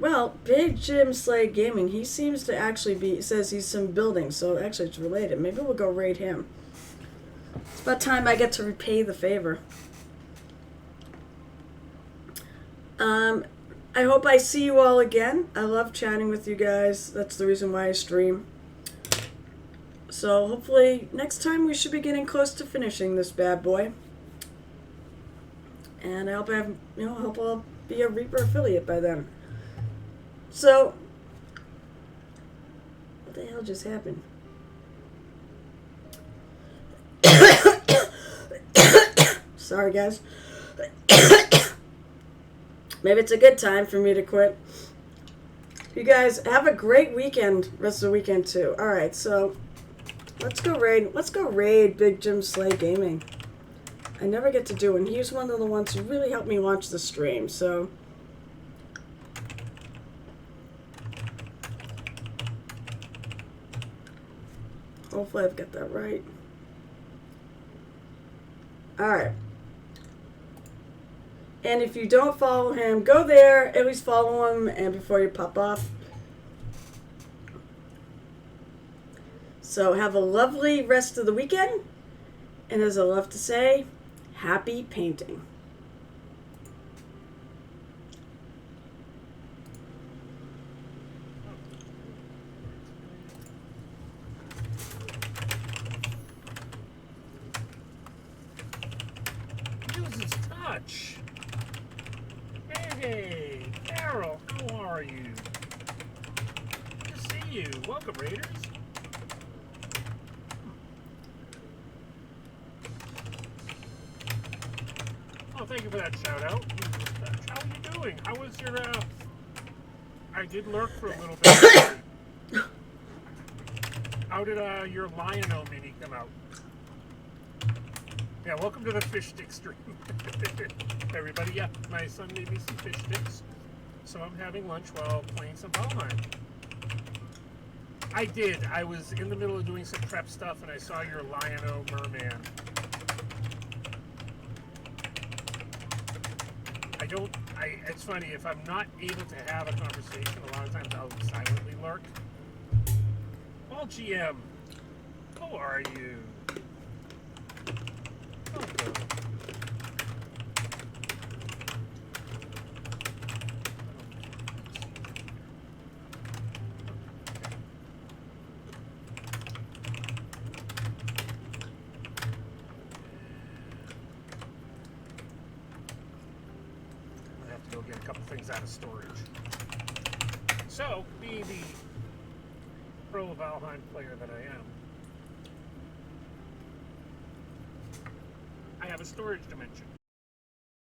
Well, Big Jim Slade Gaming, he seems to actually be, says he's some building, so actually it's related. Maybe we'll go raid him. It's about time I get to repay the favor. I hope I see you all again. I love chatting with you guys. That's the reason why I stream. So hopefully next time we should be getting close to finishing this bad boy. And I hope I have, hope I'll be a Reaper affiliate by then. So, what the hell just happened? Sorry, guys. Maybe it's a good time for me to quit. You guys have a great weekend, rest of the weekend too. Alright, so let's go raid Big Jim Slade Gaming. I never get to do it, and he's one of the ones who really helped me launch the stream, so hopefully I've got that right. Alright. And if you don't follow him, go there, at least follow him and before you pop off. So have a lovely rest of the weekend. And as I love to say, happy painting. Uses touch. Hey, Carol, how are you? Good to see you. Welcome, Raiders. Oh, thank you for that shout out. How are you doing? How was your, I did lurk for a little bit. How did, your Lion-O mini come out? Yeah, welcome to the fish stick stream. Everybody, yeah, my son made me some fish sticks. So I'm having lunch while playing some Valheim. I did. I was in the middle of doing some prep stuff and I saw your Lion-O Merman. It's funny, if I'm not able to have a conversation, a lot of times I'll silently lurk. Well, GM, how are you? Oh, good. Go get a couple things out of storage. So, being the pro Valheim player that I am, I have a storage dimension.